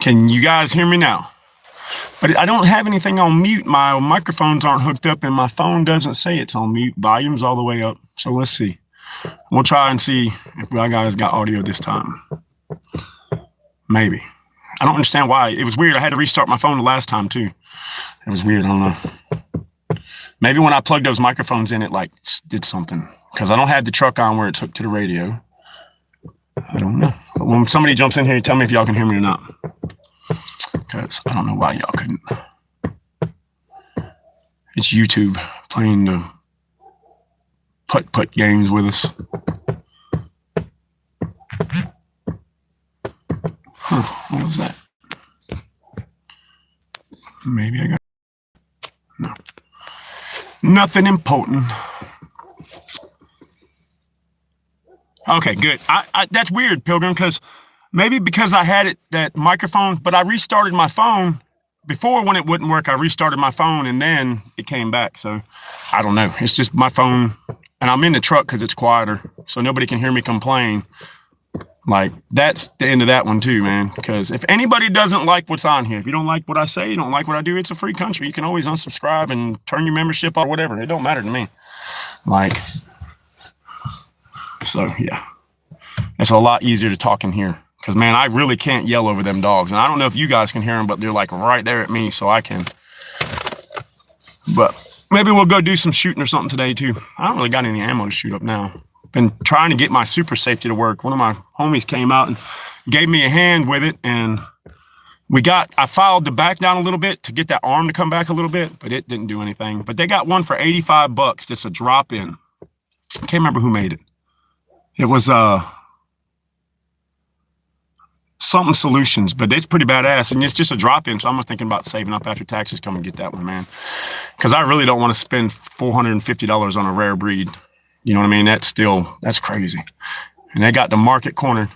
Can you guys hear me now? But I don't have anything on mute. My microphones aren't hooked up and my phone doesn't say it's on mute. Volume's all the way up. So let's see. We'll try and see if my guys got audio this time. Maybe. I don't understand why. It was weird. I had to restart my phone the last time too. It was weird. I don't know. Maybe when I plugged those microphones in, it like did something. Because I don't have the truck on where it's hooked to the radio. I don't know. But when somebody jumps in here, tell me if y'all can hear me or not. Because I don't know why y'all couldn't. It's YouTube playing the putt-putt games with us. What was that? Maybe I got... No. Nothing important. Okay, good. That's weird, Pilgrim, because maybe because I had that microphone, but I restarted my phone. Before, when it wouldn't work, I restarted my phone, and then it came back. So, I don't know. It's just my phone, and I'm in the truck because it's quieter, so nobody can hear me complain. Like, that's the end of that one, too, man. Because if anybody doesn't like what's on here, if you don't like what I say, you don't like what I do, it's a free country. You can always unsubscribe and turn your membership off or whatever. It don't matter to me. Like, so, yeah. It's a lot easier to talk in here. Because, man, I really can't yell over them dogs. And I don't know if you guys can hear them, but they're, like, right there at me, so I can. But maybe we'll go do some shooting or something today, too. I don't really got any ammo to shoot up now. Been trying to get my super safety to work. One of my homies came out and gave me a hand with it, and I filed the back down a little bit to get that arm to come back a little bit, but it didn't do anything. But they got one for $85 that's a drop-in. I can't remember who made it. It was something solutions, but it's pretty badass, and it's just a drop-in, so I'm thinking about saving up after taxes, come and get that one, man, because I really don't want to spend $450 on a rare breed. You know what I mean? That's crazy. And they got the market cornered.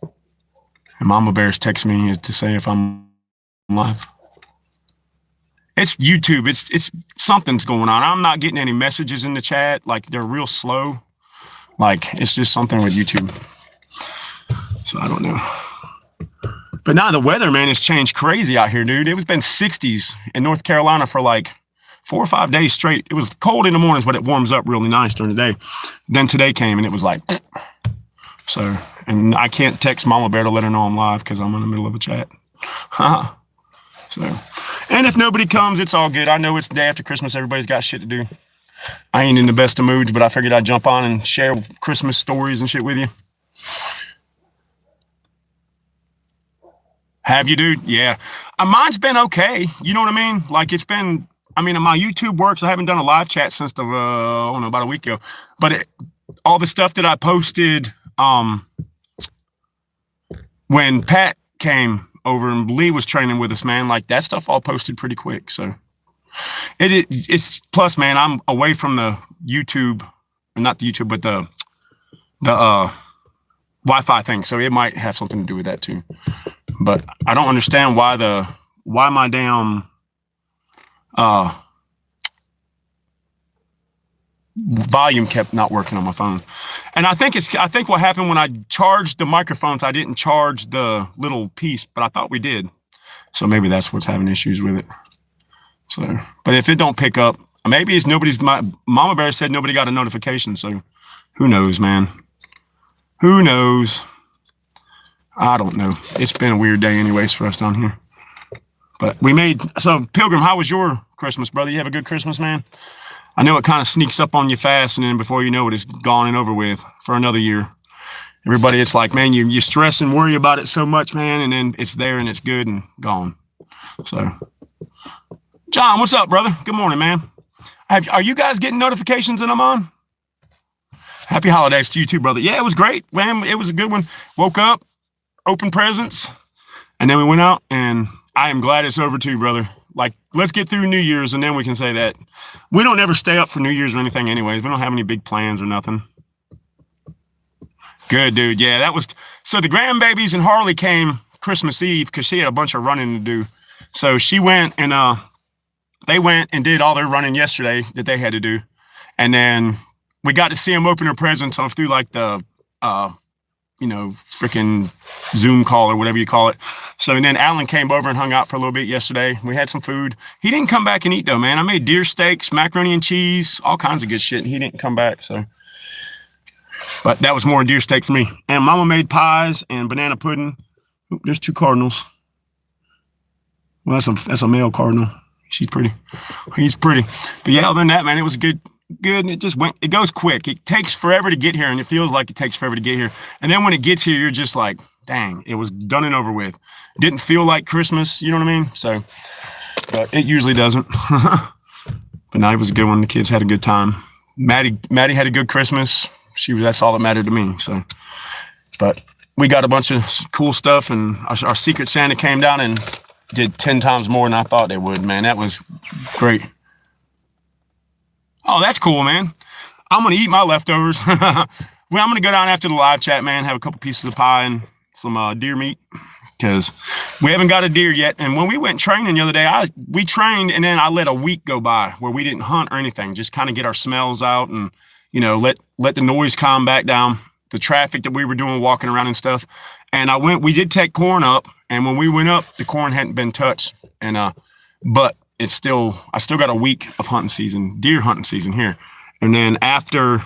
And Mama Bear's text me to say if I'm live. It's YouTube. It's something's going on. I'm not getting any messages in the chat. Like, they're real slow. Like, it's just something with YouTube. So I don't know. But now the weather, man, has changed crazy out here, dude. It's been 60s in North Carolina for like 4 or 5 days straight. It was cold in the mornings, but it warms up really nice during the day. Then today came and it was like, so, and I can't text Mama Bear to let her know I'm live because I'm in the middle of a chat. So, and if nobody comes, it's all good. I know it's the day after Christmas. Everybody's got shit to do. I ain't in the best of moods, but I figured I'd jump on and share Christmas stories and shit with you. Have you, dude? Yeah. Mine's been okay. You know what I mean? Like, it's been... I mean, my YouTube works. I haven't done a live chat since about a week ago. But all the stuff that I posted when Pat came over and Lee was training with us, man, like that stuff all posted pretty quick. So it's plus, man, I'm away from the YouTube, not the YouTube, but the Wi-Fi thing. So it might have something to do with that too. But I don't understand why my damn volume kept not working on my phone. And I think what happened when I charged the microphones, I didn't charge the little piece, but I thought we did. So maybe that's what's having issues with it. So, but if it don't pick up, maybe it's my Mama Bear said nobody got a notification. So who knows, man? Who knows? I don't know. It's been a weird day anyways for us down here. But so Pilgrim, how was your Christmas, brother? You have a good Christmas, man? I know it kind of sneaks up on you fast, and then before you know it, it's gone and over with for another year. Everybody, it's like, man, you stress and worry about it so much, man, and then it's there and it's good and gone. So, John, what's up, brother? Good morning, man. Are you guys getting notifications that I'm on? Happy holidays to you too, brother. Yeah, it was great, man. It was a good one. Woke up, opened presents, and then we went out, and I am glad it's over too, brother. Like, let's get through New Year's, and then we can say that. We don't ever stay up for New Year's or anything anyways. We don't have any big plans or nothing. Good, dude. Yeah, so the grandbabies and Harley came Christmas Eve because she had a bunch of running to do. So she went and they went and did all their running yesterday that they had to do. And then we got to see them open their presents through like the freaking Zoom call or whatever you call it. So, and then Alan came over and hung out for a little bit yesterday. We had some food. He didn't come back and eat though, man. I made deer steaks, macaroni and cheese, all kinds of good shit. And he didn't come back. So, but that was more deer steak for me. And Mama made pies and banana pudding. Oop, there's 2 cardinals. Well, that's a male cardinal. She's pretty. He's pretty. But yeah, other than that, man, it was good. And it goes quick. It takes forever to get here, and it feels like it takes forever to get here. And then when it gets here, you're just like, dang, it was done and over with. Didn't feel like Christmas, you know what I mean? So, but it usually doesn't. But no, it was a good one. The kids had a good time. Maddie had a good Christmas. That's all that mattered to me. So, but we got a bunch of cool stuff, and our Secret Santa came down and did 10 times more than I thought they would, man. That was great. Oh, that's cool, man. I'm going to eat my leftovers. Well, I'm going to go down after the live chat, man, have a couple pieces of pie and some deer meat because we haven't got a deer yet. And when we went training the other day, we trained and then I let a week go by where we didn't hunt or anything, just kind of get our smells out and, let the noise calm back down, the traffic that we were doing, walking around and stuff. And we did take corn up. And when we went up, the corn hadn't been touched. And, but I still got a week of deer hunting season here. And then after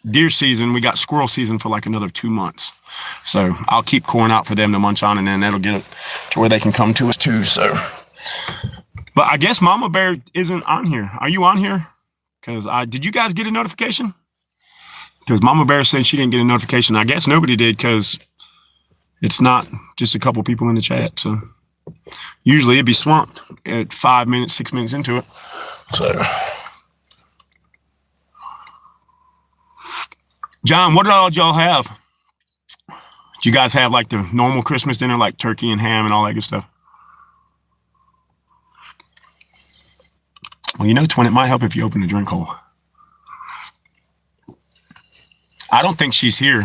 deer season, we got squirrel season for like another 2 months. So I'll keep corn out for them to munch on, and then that'll get it to where they can come to us too. So, but I guess Mama Bear isn't on here. Are you on here? Because did you guys get a notification? Because Mama Bear said she didn't get a notification. I guess nobody did because it's not just a couple people in the chat. So usually it'd be swamped at 5 minutes, 6 minutes into it. So, John, what did all y'all have? Did you guys have like the normal Christmas dinner, like turkey and ham and all that good stuff? Well, Twin, it might help if you open the drink hole. I don't think she's here.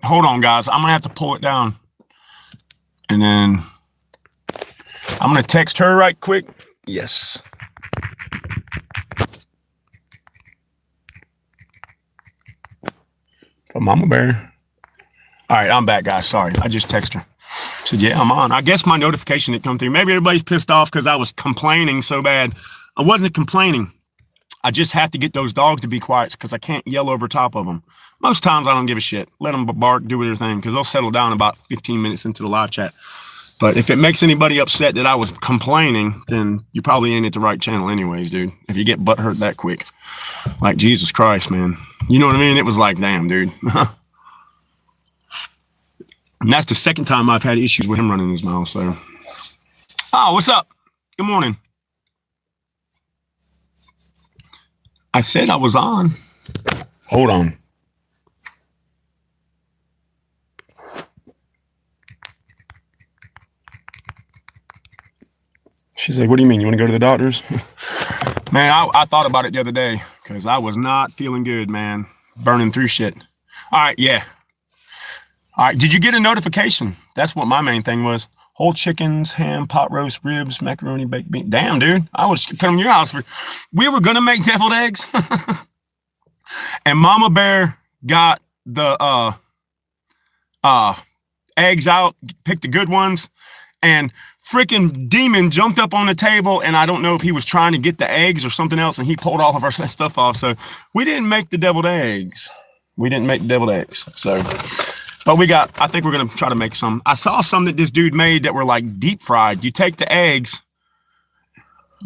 Hold on, guys. I'm going to have to pull it down. And then I'm going to text her right quick. Yes. Oh, Mama Bear. All right, I'm back, guys. Sorry. I just texted her. Said, yeah, I'm on. I guess my notification didn't come through. Maybe everybody's pissed off because I was complaining so bad. I wasn't complaining. I just have to get those dogs to be quiet because I can't yell over top of them. Most times I don't give a shit. Let them bark, do their thing, because they'll settle down about 15 minutes into the live chat. But if it makes anybody upset that I was complaining, then you probably ain't at the right channel anyways, dude. If you get butthurt that quick. Like, Jesus Christ, man. You know what I mean? It was like, damn, dude. And that's the second time I've had issues with him running his mouth, so. Oh, what's up? Good morning. I said I was on. Hold on. She's like, what do you mean? You want to go to the doctors? Man, I thought about it the other day because I was not feeling good, man. Burning through shit. All right, yeah. All right, did you get a notification? That's what my main thing was. Whole chickens, ham, pot roast, ribs, macaroni, baked beans. Damn, dude. I was coming to your house. We were going to make deviled eggs. And Mama Bear got the eggs out, picked the good ones. And freaking Demon jumped up on the table. And I don't know if he was trying to get the eggs or something else. And he pulled all of our stuff off. So we didn't make the deviled eggs. So... But I think we're going to try to make some. I saw some that this dude made that were like deep fried. You take the eggs.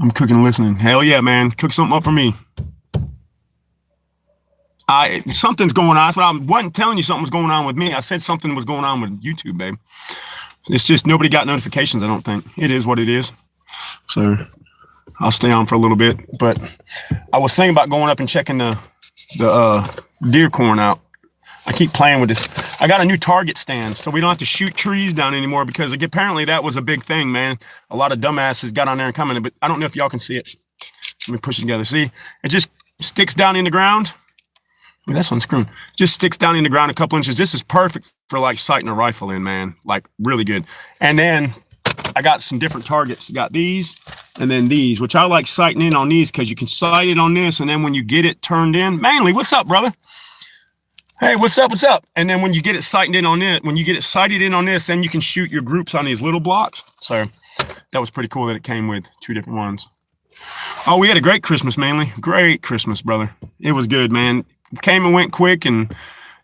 I'm cooking and listening. Hell yeah, man. Cook something up for me. Something's going on. That's what I wasn't telling you something was going on with me. I said something was going on with YouTube, babe. It's just nobody got notifications, I don't think. It is what it is. So I'll stay on for a little bit. But I was thinking about going up and checking the deer corn out. I keep playing with this. I got a new target stand, so we don't have to shoot trees down anymore because apparently that was a big thing, man. A lot of dumbasses got on there and commented, but I don't know if y'all can see it. Let me push it together. See, it just sticks down in the ground. Ooh, that's unscrewed. Just sticks down in the ground a couple inches. This is perfect for like sighting a rifle in, man. Like really good. And then I got some different targets. I got these and then these, which I like sighting in on these because you can sight it on this, and then when you get it turned in, Manly, what's up, brother? Hey, what's up? What's up? And then when you get it sighted in on it, when you get it sighted in on this, then you can shoot your groups on these little blocks. So that was pretty cool that it came with 2 different ones. Oh, we had a great Christmas, Manly. Great Christmas, brother. It was good, man. Came and went quick, and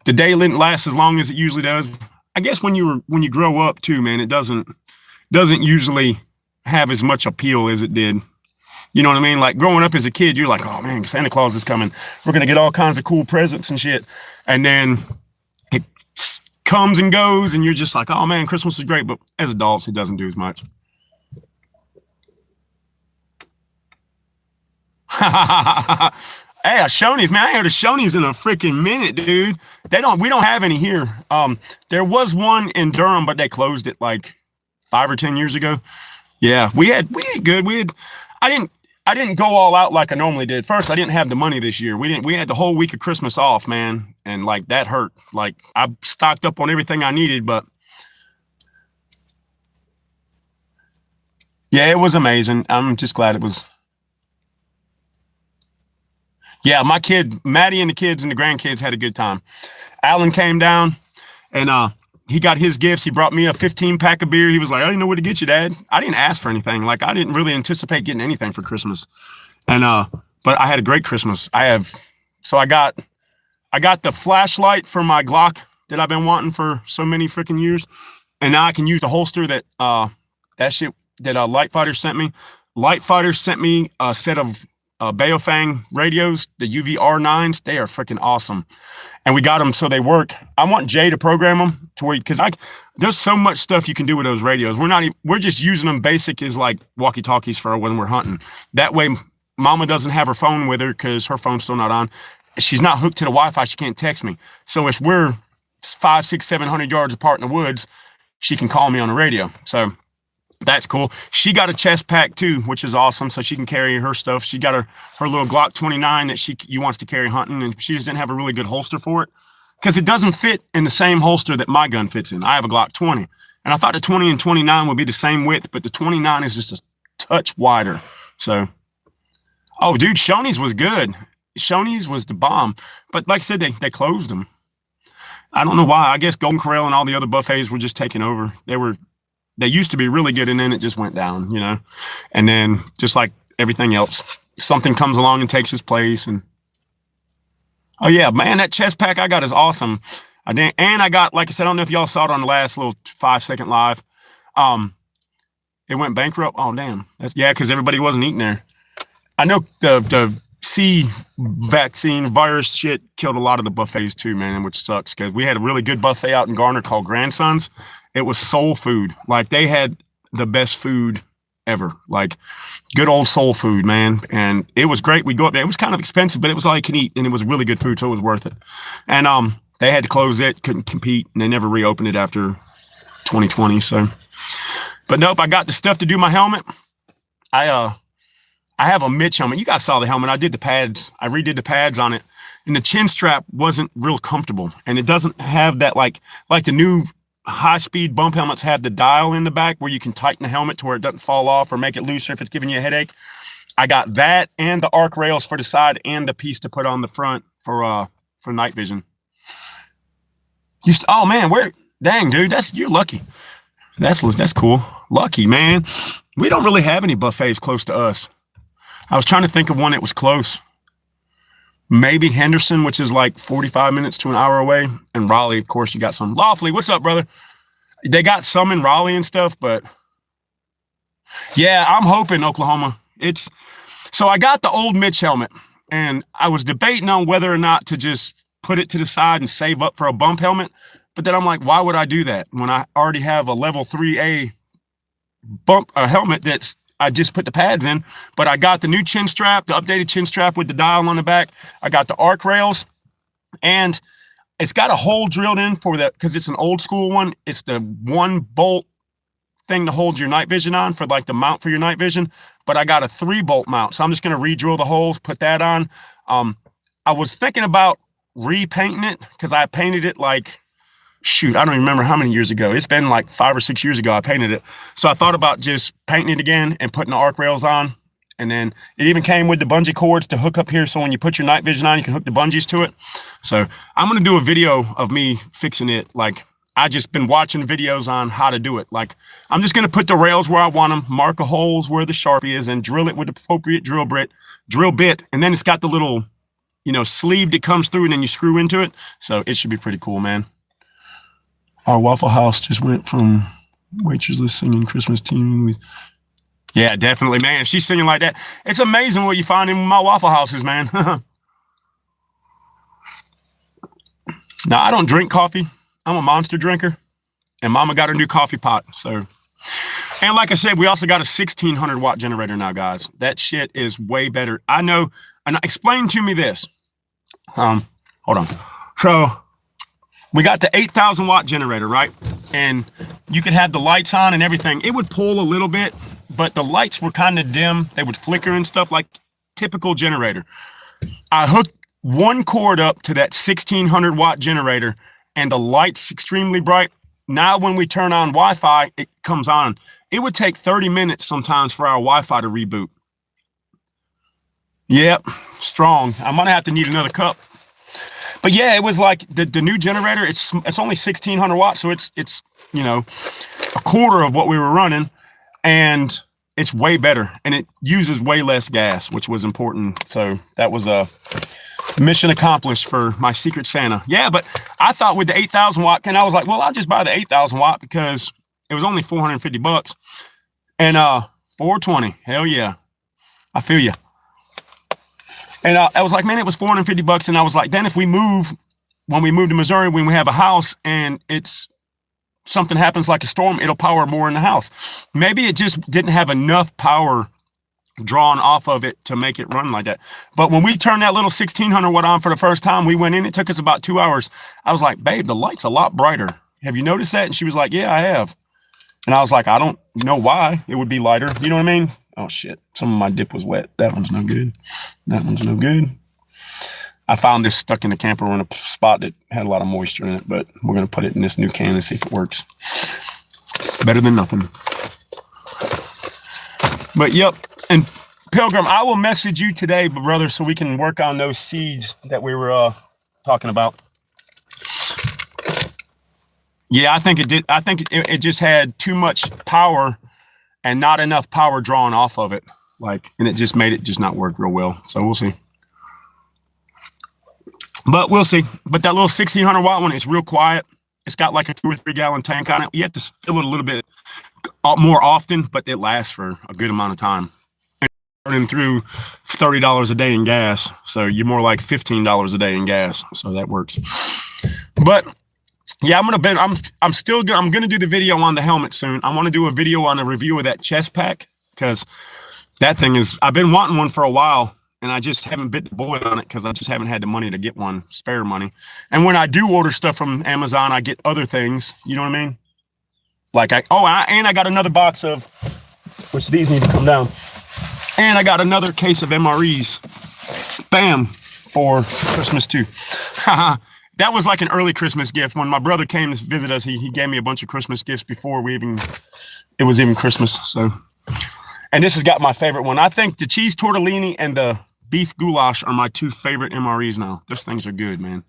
the day didn't last as long as it usually does. I guess when you grow up too, man, it doesn't usually have as much appeal as it did. You know what I mean? Like growing up as a kid, you're like, oh man, Santa Claus is coming. We're gonna get all kinds of cool presents and shit. And then it comes and goes, and you're just like, oh man, Christmas is great. But as adults, it doesn't do as much. Hey, a Shoney's, man. I ain't heard of Shoney's in a freaking minute, dude. We don't have any here. There was one in Durham, but they closed it like 5 or 10 years ago. Yeah, we ate good. I didn't go all out like I normally did. First, I didn't have the money this year. We had the whole week of Christmas off, man. And like that hurt. Like I stocked up on everything I needed, but yeah, it was amazing. I'm just glad it was. Yeah, my kid, Maddie, and the kids and the grandkids had a good time. Alan came down and he got his gifts. He brought me a 15-pack of beer. He was like, I didn't know what to get you, Dad. I didn't ask for anything. Like I didn't really anticipate getting anything for Christmas. And but I had a great Christmas. I got the flashlight for my Glock that I've been wanting for so many freaking years. And now I can use the holster that Light Fighter sent me. Light Fighter sent me a set of Baofeng radios, the UV-R9s. They are freaking awesome. And we got them so they work. I want Jay to program them to where, because there's so much stuff you can do with those radios. We're just using them basic as like walkie-talkies for when we're hunting. That way, Mama doesn't have her phone with her because her phone's still not on. She's not hooked to the Wi-Fi. She can't text me. So if we're 500, 600, 700 yards apart in the woods, she can call me on the radio. So that's cool. She got a chest pack too, which is awesome. So she can carry her stuff. She got her little Glock 29 that she wants to carry hunting, and she doesn't have a really good holster for it because it doesn't fit in the same holster that my gun fits in. I have a Glock 20, and I thought the 20 and 29 would be the same width, but the 29 is just a touch wider. So, oh, dude, Shoney's was good. Shoney's was the bomb, but like I said, they closed them. I don't know why. I guess Golden Corral and all the other buffets were just taking over. They used to be really good, and then it just went down, you know? And then just like everything else, something comes along and takes its place. And oh yeah, man, that chest pack I got is awesome. And I got, like I said, I don't know if y'all saw it on the last little 5-second live. It went bankrupt. Oh damn. Because everybody wasn't eating there. I know the C vaccine virus shit killed a lot of the buffets too, man, which sucks because we had a really good buffet out in Garner called Grandsons. It was soul food. Like they had the best food ever. Like good old soul food, man. And it was great. We'd go up there. It was kind of expensive, but it was all you can eat, and it was really good food, so it was worth it. And they had to close it, couldn't compete, and they never reopened it after 2020. So, but nope, I got the stuff to do my helmet. I have a Mitch helmet. You guys saw the helmet. I did the pads. I redid the pads on it, and the chin strap wasn't real comfortable, and it doesn't have that like the new high-speed bump helmets have the dial in the back where you can tighten the helmet to where it doesn't fall off or make it looser if it's giving you a headache. I got that and the arc rails for the side and the piece to put on the front for night vision. Oh man, dang dude, you're lucky. That's cool. Lucky, man. We don't really have any buffets close to us. I was trying to think of one that was close. Maybe Henderson, which is like 45 minutes to an hour away. And Raleigh, of course, you got some. Lawfully, what's up, brother? They got some in Raleigh and stuff, but yeah, I'm hoping Oklahoma. So I got the old Mitch helmet, and I was debating on whether or not to just put it to the side and save up for a bump helmet. But then I'm like, why would I do that when I already have a level 3A helmet I just put the pads in? But I got the new chin strap, the updated chin strap with the dial on the back. I got the arc rails, and it's got a hole drilled in because it's an old school one. It's the one bolt thing to hold your night vision on for like the mount for your night vision. But I got a 3-bolt mount. So I'm just going to re-drill the holes, put that on. I was thinking about repainting it because I painted it like, shoot, I don't even remember how many years ago. It's been like 5 or 6 years ago I painted it. So I thought about just painting it again and putting the arc rails on And then it even came with the bungee cords to hook up here. So when you put your night vision on, you can hook the bungees to it. So I'm going to do a video of me fixing it. Like, I just been watching videos on how to do it. Like, I'm just going to put the rails where I want them, mark the holes where the Sharpie is, and drill it with the appropriate drill bit. And then it's got the little, sleeve that comes through and then you screw into it. So it should be pretty cool, man. Our Waffle House just went from waitress singing Christmas tune with. Yeah, definitely, man. If she's singing like that, it's amazing what you find in my Waffle Houses, man. Now, I don't drink coffee. I'm a Monster drinker, and Mama got her new coffee pot. So, and like I said, we also got a 1600 watt generator now, guys. That shit is way better. I know. And explain to me this. Hold on. So we got the 8,000 watt generator, right? And you could have the lights on and everything. It would pull a little bit, but the lights were kind of dim. They would flicker and stuff like typical generator. I hooked one cord up to that 1600 watt generator, and the light's extremely bright. Now when we turn on Wi-Fi, it comes on. It would take 30 minutes sometimes for our Wi-Fi to reboot. Yep, strong. I'm gonna have to need another cup. But yeah, it was like the new generator, it's only 1600 watts, so it's a quarter of what we were running, and it's way better, and it uses way less gas, which was important. So that was a mission accomplished for my Secret Santa. Yeah, but I thought with the 8,000 watt, and I was like, well, I'll just buy the 8,000 watt because it was only $450. And 420, hell yeah. I feel you. And I was like, man, it was $450. And I was like, then if we move, when we move to Missouri, when we have a house and something happens like a storm, it'll power more in the house. Maybe it just didn't have enough power drawn off of it to make it run like that. But when we turned that little 1600 watt on for the first time, we went in, it took us about 2 hours. I was like, babe, the light's a lot brighter. Have you noticed that? And she was like, yeah, I have. And I was like, I don't know why it would be lighter. You know what I mean? Oh shit, some of my dip was wet. That one's no good. That one's no good. I found this stuck in the camper in a spot that had a lot of moisture in it, but we're going to put it in this new can and see if it works. Better than nothing. But yep, and Pilgrim, I will message you today, brother, so we can work on those seeds that we were talking about. Yeah, I think it did. I think it just had too much power and not enough power drawn off of it. And it just made it just not work real well. So we'll see. But we'll see. But that little 1600 watt one is real quiet. It's got like a 2 or 3 gallon tank on it. You have to fill it a little bit more often, but it lasts for a good amount of time. And burning through $30 a day in gas. So you're more like $15 a day in gas. So that works. But yeah, I'm gonna do the video on the helmet soon. I want to do a video on a review of that chest pack because that thing I've been wanting one for a while, and I just haven't bit the bullet on it because I just haven't had the money to get one, spare money. And when I do order stuff from Amazon, I get other things. You know what I mean? And I got another box of, which these need to come down. And I got another case of MREs. Bam, for Christmas too. That was like an early Christmas gift. When my brother came to visit us, he gave me a bunch of Christmas gifts before it was even Christmas. So, and this has got my favorite one. I think the cheese tortellini and the beef goulash are my 2 favorite MREs now. Those things are good, man.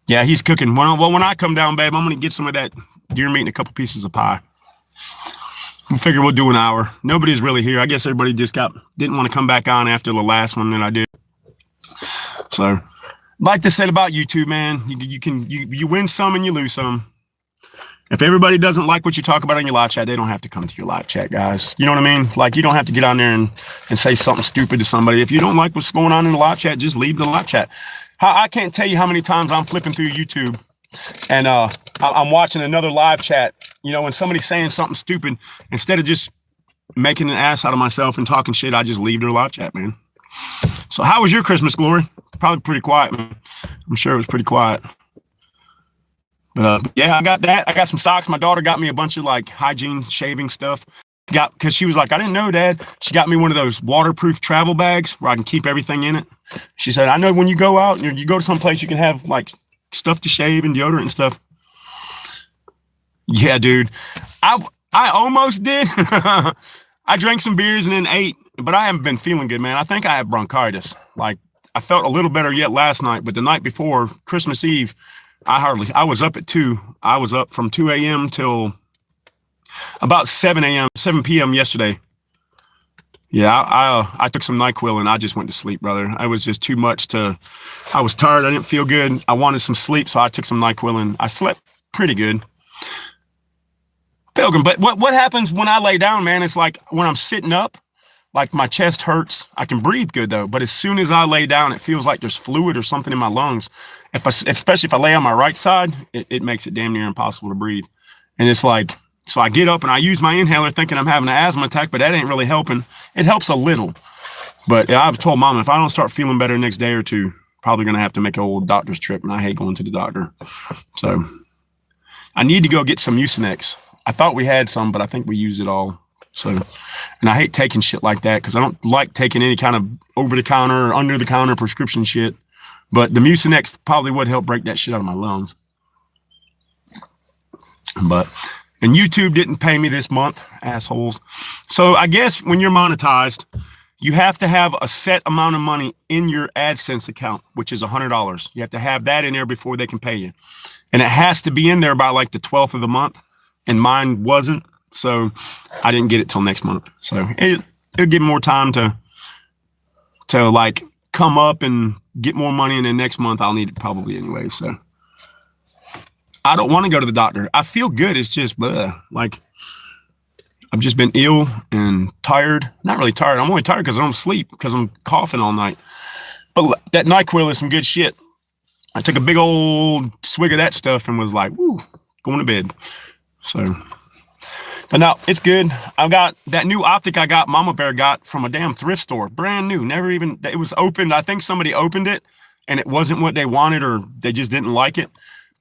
Yeah, he's cooking. Well, when I come down, babe, I'm going to get some of that deer meat and a couple pieces of pie. We figure we'll do an hour. Nobody's really here. I guess everybody just didn't want to come back on after the last one that I did. So, like they said about YouTube, man, you win some and you lose some. If everybody doesn't like what you talk about in your live chat, they don't have to come to your live chat, guys. You know what I mean? Like, you don't have to get on there and say something stupid to somebody. If you don't like what's going on in the live chat, just leave the live chat. I can't tell you how many times I'm flipping through YouTube and I'm watching another live chat. When somebody's saying something stupid, instead of just making an ass out of myself and talking shit, I just leave their live chat, man. So how was your Christmas, Glory? Probably pretty quiet, man. I'm sure it was pretty quiet. But yeah, I got that. I got some socks. My daughter got me a bunch of like hygiene shaving stuff. Because she was like, I didn't know, Dad. She got me one of those waterproof travel bags where I can keep everything in it. She said, I know when you go out, you go to some place, you can have like stuff to shave and deodorant and stuff. Yeah, dude. I almost did. I drank some beers and then ate, but I haven't been feeling good, man. I think I have bronchitis. Like, I felt a little better yet last night, but the night before, Christmas Eve, I was up at 2. I was up from 2 a.m. till about 7 a.m., 7 p.m. yesterday. Yeah, I took some NyQuil and I just went to sleep, brother. I was just too much I was tired. I didn't feel good. I wanted some sleep, so I took some NyQuil and I slept pretty good. Pilgrim, but what happens when I lay down, man? It's like when I'm sitting up, like my chest hurts. I can breathe good though, but as soon as I lay down, it feels like there's fluid or something in my lungs. Especially if I lay on my right side, it makes it damn near impossible to breathe. And it's like, so I get up and I use my inhaler thinking I'm having an asthma attack, but that ain't really helping. It helps a little. But I've told Mom, if I don't start feeling better next day or two, probably going to have to make an old doctor's trip, and I hate going to the doctor. So I need to go get some Mucinex. I thought we had some, but I think we used it all. So, and I hate taking shit like that because I don't like taking any kind of over-the-counter or under-the-counter prescription shit. But the Mucinex probably would help break that shit out of my lungs. And YouTube didn't pay me this month, assholes. So I guess when you're monetized, you have to have a set amount of money in your AdSense account, which is $100. You have to have that in there before they can pay you. And it has to be in there by like the 12th of the month. And mine wasn't. So I didn't get it till next month. So it'll give more time to like come up and get more money. And then next month I'll need it probably anyway. So I don't want to go to the doctor. I feel good. It's just like I've just been ill and tired. Not really tired. I'm only tired because I don't sleep because I'm coughing all night. But that NyQuil is some good shit. I took a big old swig of that stuff and was like, woo, going to bed. So, but no, it's good. I've got that new optic I got, Mama Bear got from a damn thrift store. Brand new. Never even, it was opened. I think somebody opened it and it wasn't what they wanted or they just didn't like it.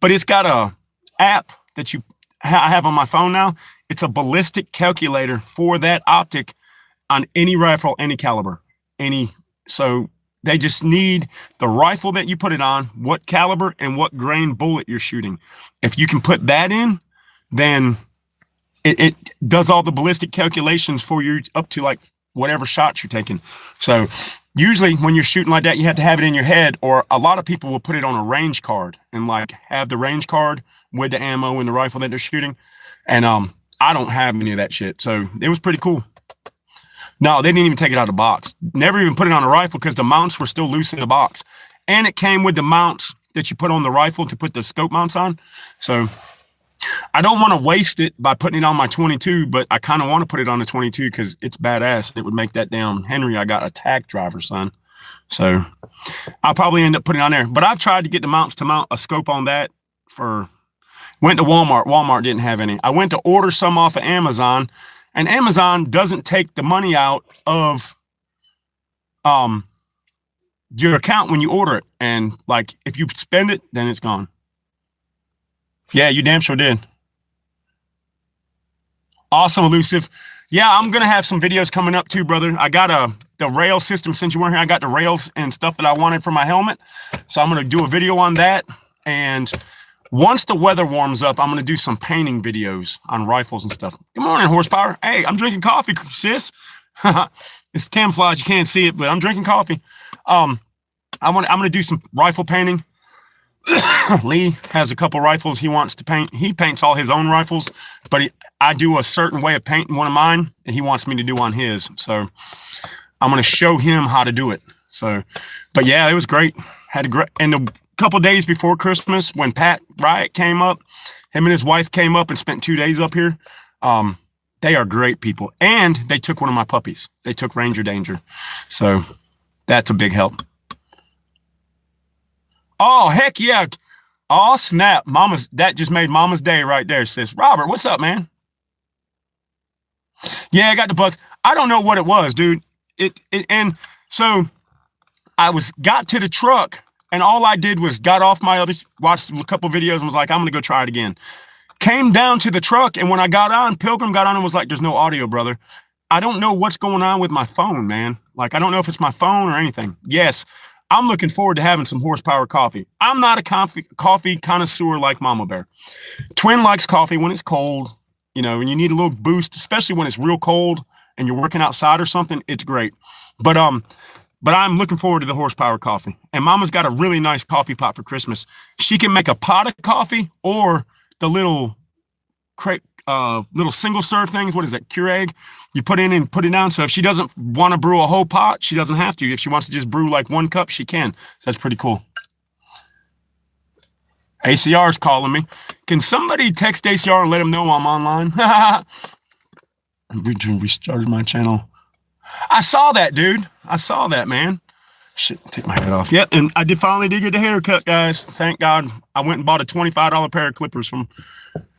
But it's got a app that I have on my phone now. It's a ballistic calculator for that optic on any rifle, any caliber, so they just need the rifle that you put it on, what caliber and what grain bullet you're shooting. If you can put that in, then it does all the ballistic calculations for you up to like whatever shots you're taking. So usually when you're shooting like that, you have to have it in your head, or a lot of people will put it on a range card and like have the range card with the ammo and the rifle that they're shooting. And I don't have any of that shit. So it was pretty cool. No, they didn't even take it out of the box. Never even put it on a rifle because the mounts were still loose in the box. And it came with the mounts that you put on the rifle to put the scope mounts on. So I don't want to waste it by putting it on my 22, but I kind of want to put it on the 22 because it's badass. It would make that damn Henry I got a tack driver, son. So I'll probably end up putting it on there. But I've tried to get the mounts to mount a scope on that went to Walmart. Walmart didn't have any. I went to order some off of Amazon, and Amazon doesn't take the money out of your account when you order it. And like, if you spend it, then it's gone. Yeah, you damn sure did. Awesome, Elusive. Yeah, I'm going to have some videos coming up too, brother. I got the rail system. Since you weren't here, I got the rails and stuff that I wanted for my helmet. So I'm going to do a video on that. And once the weather warms up, I'm going to do some painting videos on rifles and stuff. Good morning, Horsepower. Hey, I'm drinking coffee, sis. It's camouflage. You can't see it, but I'm drinking coffee. I'm going to do some rifle painting. Lee has a couple rifles he wants to paint. He paints all his own rifles, but I do a certain way of painting one of mine, and he wants me to do on his. So I'm going to show him how to do it. So, but yeah, it was great. Had a great, and a couple days before Christmas, when Pat Riot came up, him and his wife came up and spent 2 days up here. They are great people, and they took one of my puppies. They took Ranger Danger, so that's a big help. Oh, heck yeah. Oh, snap. That just made Mama's day right there, sis. Robert, what's up, man? Yeah, I got the bucks. I don't know what it was, dude. And so I got to the truck, and all I did was got off watched a couple videos and was like, I'm going to go try it again. Came down to the truck, and when I got on, Pilgrim got on and was like, there's no audio, brother. I don't know what's going on with my phone, man. Like, I don't know if it's my phone or anything. Yes, I'm looking forward to having some Horsepower coffee. I'm not a coffee connoisseur like Mama Bear. Twin likes coffee when it's cold. You know, and you need a little boost, especially when it's real cold and you're working outside or something. It's great. But I'm looking forward to the horsepower coffee. And Mama's got a really nice coffee pot for Christmas. She can make a pot of coffee or the little little single serve things. What is that? Keurig. You put in and put it down. So if she doesn't want to brew a whole pot, she doesn't have to. If she wants to just brew like 1 cup, she can. So that's pretty cool. ACR's calling me. Can somebody text ACR and let him know I'm online? Restarted my channel. I saw that, dude. I saw that, man. Shit, take my head off. Yep, and I finally did get the haircut, guys. Thank God. I went and bought a $25 pair of clippers from.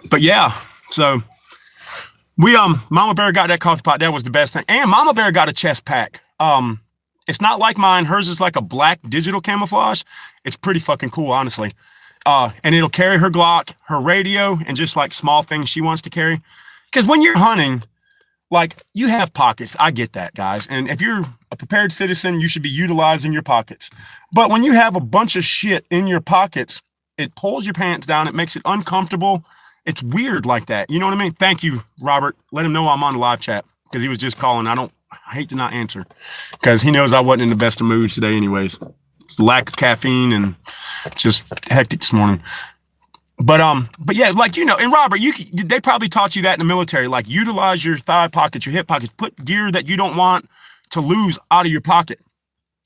But yeah, so we Mama Bear got that coffee pot. That was the best thing. And Mama Bear got a chest pack. It's not like mine. Hers is like a black digital camouflage. It's pretty fucking cool, honestly. And it'll carry her Glock, her radio, and just like small things she wants to carry. Because when you're hunting, like, you have pockets. I get that, guys. And if you're a prepared citizen, you should be utilizing your pockets. But when you have a bunch of shit in your pockets, it pulls your pants down. It makes it uncomfortable. It's weird like that. You know what I mean? Thank you, Robert. Let him know I'm on the live chat because he was just calling. I hate to not answer because he knows I wasn't in the best of moods today anyways. It's the lack of caffeine and just hectic this morning. But yeah, like, you know, and Robert, they probably taught you that in the military, like utilize your thigh pockets, your hip pockets, put gear that you don't want to lose out of your pocket.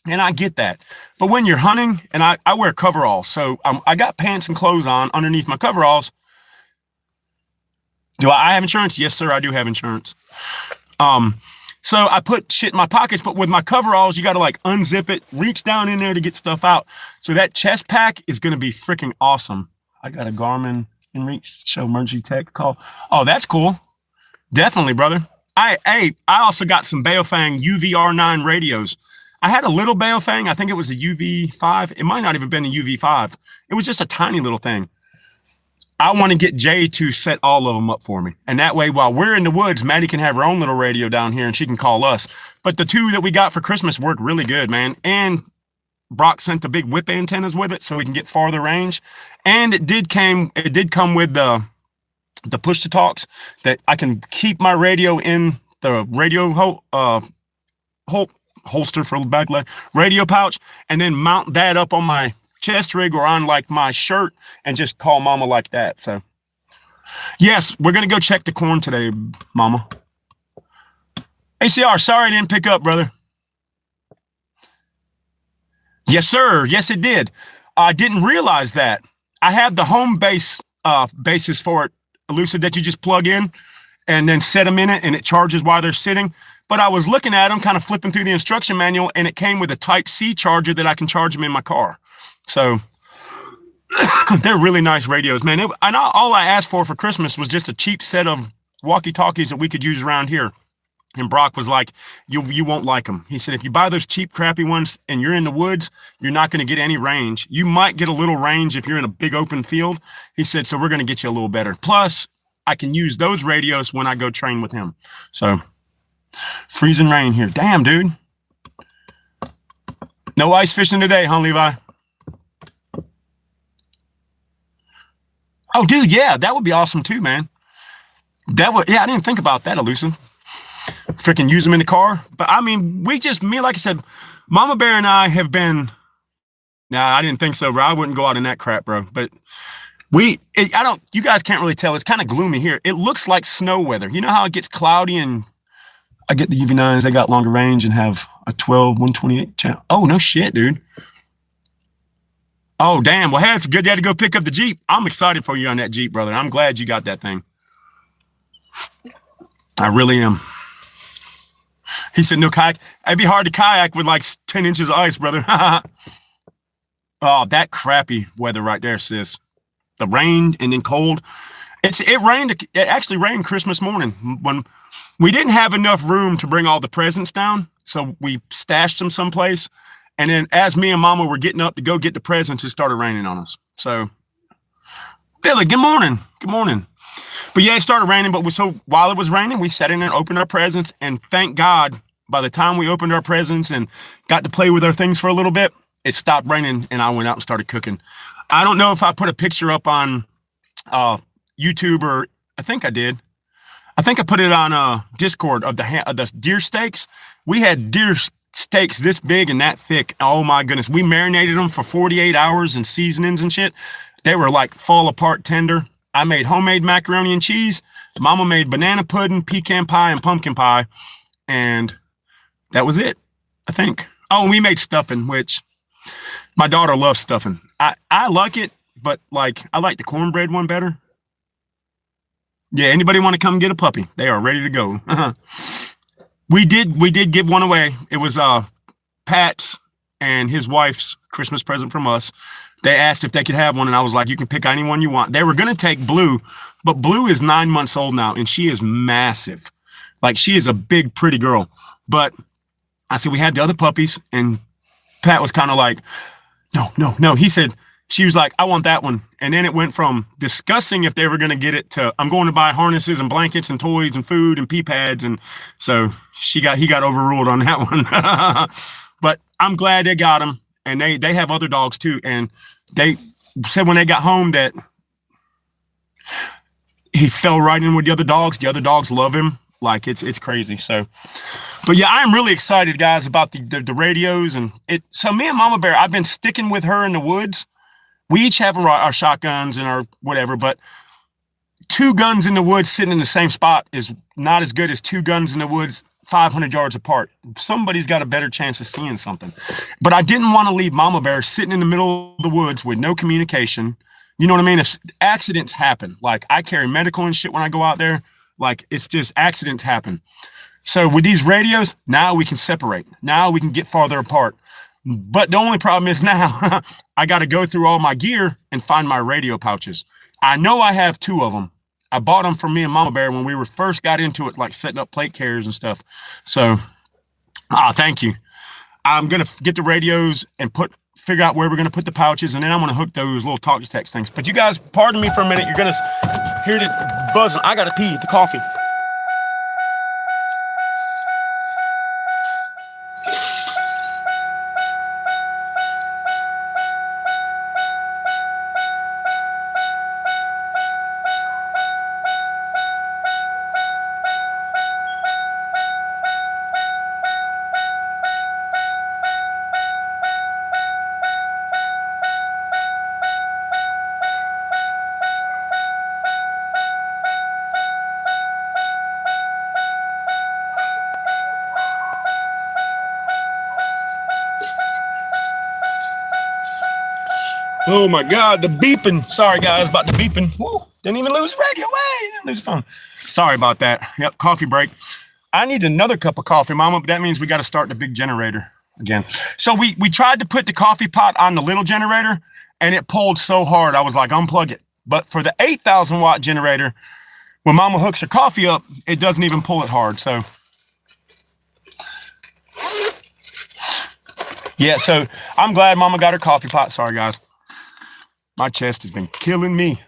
And I get that. But when you're hunting, and I wear coveralls, so I got pants and clothes on underneath my coveralls. Do I have insurance? Yes, sir, I do have insurance. So I put shit in my pockets, but with my coveralls, you got to like unzip it, reach down in there to get stuff out. So that chest pack is going to be freaking awesome. I got a Garmin InReach show emergency tech call. Oh, that's cool. Definitely, brother. I also got some Baofeng UVR9 radios. I had a little Baofeng. I think it was a UV5. It might not even been a UV5. It was just a tiny little thing. I want to get Jay to set all of them up for me. And that way, while we're in the woods, Maddie can have her own little radio down here and she can call us. But the 2 that we got for Christmas worked really good, man. And Brock sent the big whip antennas with it so we can get farther range. And it did come with the push to talks that I can keep my radio in the radio holster for the back leg, radio pouch, and then mount that up on my chest rig or on like my shirt and just call Mama like that. So yes, we're going to go check the corn today, Mama. ACR, sorry I didn't pick up, brother. Yes, sir. Yes, it did. I didn't realize that. I have the home base bases for it, Elusive, that you just plug in and then set them in it and it charges while they're sitting. But I was looking at them, kind of flipping through the instruction manual, and it came with a Type-C charger that I can charge them in my car. So they're really nice radios, man. All I asked for Christmas was just a cheap set of walkie-talkies that we could use around here. And Brock was like, you won't like them. He said, if you buy those cheap, crappy ones and you're in the woods, you're not going to get any range. You might get a little range if you're in a big open field. He said, so we're going to get you a little better. Plus, I can use those radios when I go train with him. So, freezing rain here. Damn, dude. No ice fishing today, huh, Levi? Oh, dude, yeah, that would be awesome too, man. I didn't think about that, Elusive. Freaking use them in the car. But I mean, like I said, Mama Bear and I have been, I didn't think so, bro. I wouldn't go out in that crap, bro. But you guys can't really tell. It's kind of gloomy here. It looks like snow weather. You know how it gets cloudy and I get the UV9s, they got longer range and have a 128 channel. Oh, no shit, dude. Oh, damn. Well, hey, it's good you had to go pick up the Jeep. I'm excited for you on that Jeep, brother. I'm glad you got that thing. I really am. He said, no kayak. It'd be hard to kayak with like 10 inches of ice, brother. Oh, that crappy weather right there, sis. The rain and then cold. It actually rained Christmas morning when we didn't have enough room to bring all the presents down. So we stashed them someplace. And then as me and Mama were getting up to go get the presents, it started raining on us. So, Billy, good morning. Good morning. But yeah, it started raining. But while it was raining, we sat in and opened our presents. And thank God, by the time we opened our presents and got to play with our things for a little bit, it stopped raining and I went out and started cooking. I don't know if I put a picture up on YouTube or I think I did. I think I put it on Discord of the deer steaks. We had deer steaks this big and that thick. Oh my goodness. We marinated them for 48 hours in seasonings and shit. They were like fall apart tender. I made homemade macaroni and cheese. Mama made banana pudding, pecan pie, and pumpkin pie. And that was it, I think. Oh, and we made stuffing, which my daughter loves stuffing. I like it, but like I like the cornbread one better. Yeah, anybody want to come get a puppy? They are ready to go. We did give one away. It was Pat's and his wife's Christmas present from us. They asked if they could have one, and I was like, you can pick anyone you want. They were going to take Blue, but Blue is 9 months old now, and she is massive. Like, she is a big, pretty girl. But I said, we had the other puppies, and Pat was kind of like, no. He said, she was like, I want that one. And then it went from discussing if they were going to get it to, I'm going to buy harnesses and blankets and toys and food and pee pads. And so he got overruled on that one. But I'm glad they got him. And they have other dogs too. And they said when they got home that he fell right in with the other dogs. The other dogs love him. Like it's crazy. So, but yeah, I'm really excited, guys, about the radios and it. So me and Mama Bear, I've been sticking with her in the woods. We each have our shotguns and our whatever, but 2 guns in the woods sitting in the same spot is not as good as 2 guns in the woods 500 yards apart. Somebody's got a better chance of seeing something. But I didn't want to leave Mama Bear sitting in the middle of the woods with no communication. You know what I mean? If accidents happen, like I carry medical and shit when I go out there, like it's just accidents happen. So with these radios, now we can separate. Now we can get farther apart. But the only problem is now I got to go through all my gear and find my radio pouches. I know I have 2 of them. I bought them from me and Mama Bear when we first got into it, like setting up plate carriers and stuff. So, thank you. I'm going to get the radios and figure out where we're going to put the pouches, and then I'm going to hook those little talk-to-text things. But you guys, pardon me for a minute. You're going to hear the buzzing. I got to pee, the coffee. Oh my God, the beeping. Sorry guys about the beeping. Woo, didn't even lose radio. Way, didn't lose phone. Sorry about that. Yep, coffee break. I need another cup of coffee, Mama, but that means we got to start the big generator again. So we tried to put the coffee pot on the little generator and it pulled so hard. I was like, unplug it. But for the 8,000 watt generator, when Mama hooks her coffee up, it doesn't even pull it hard. So yeah, so I'm glad Mama got her coffee pot. Sorry guys. My chest has been killing me.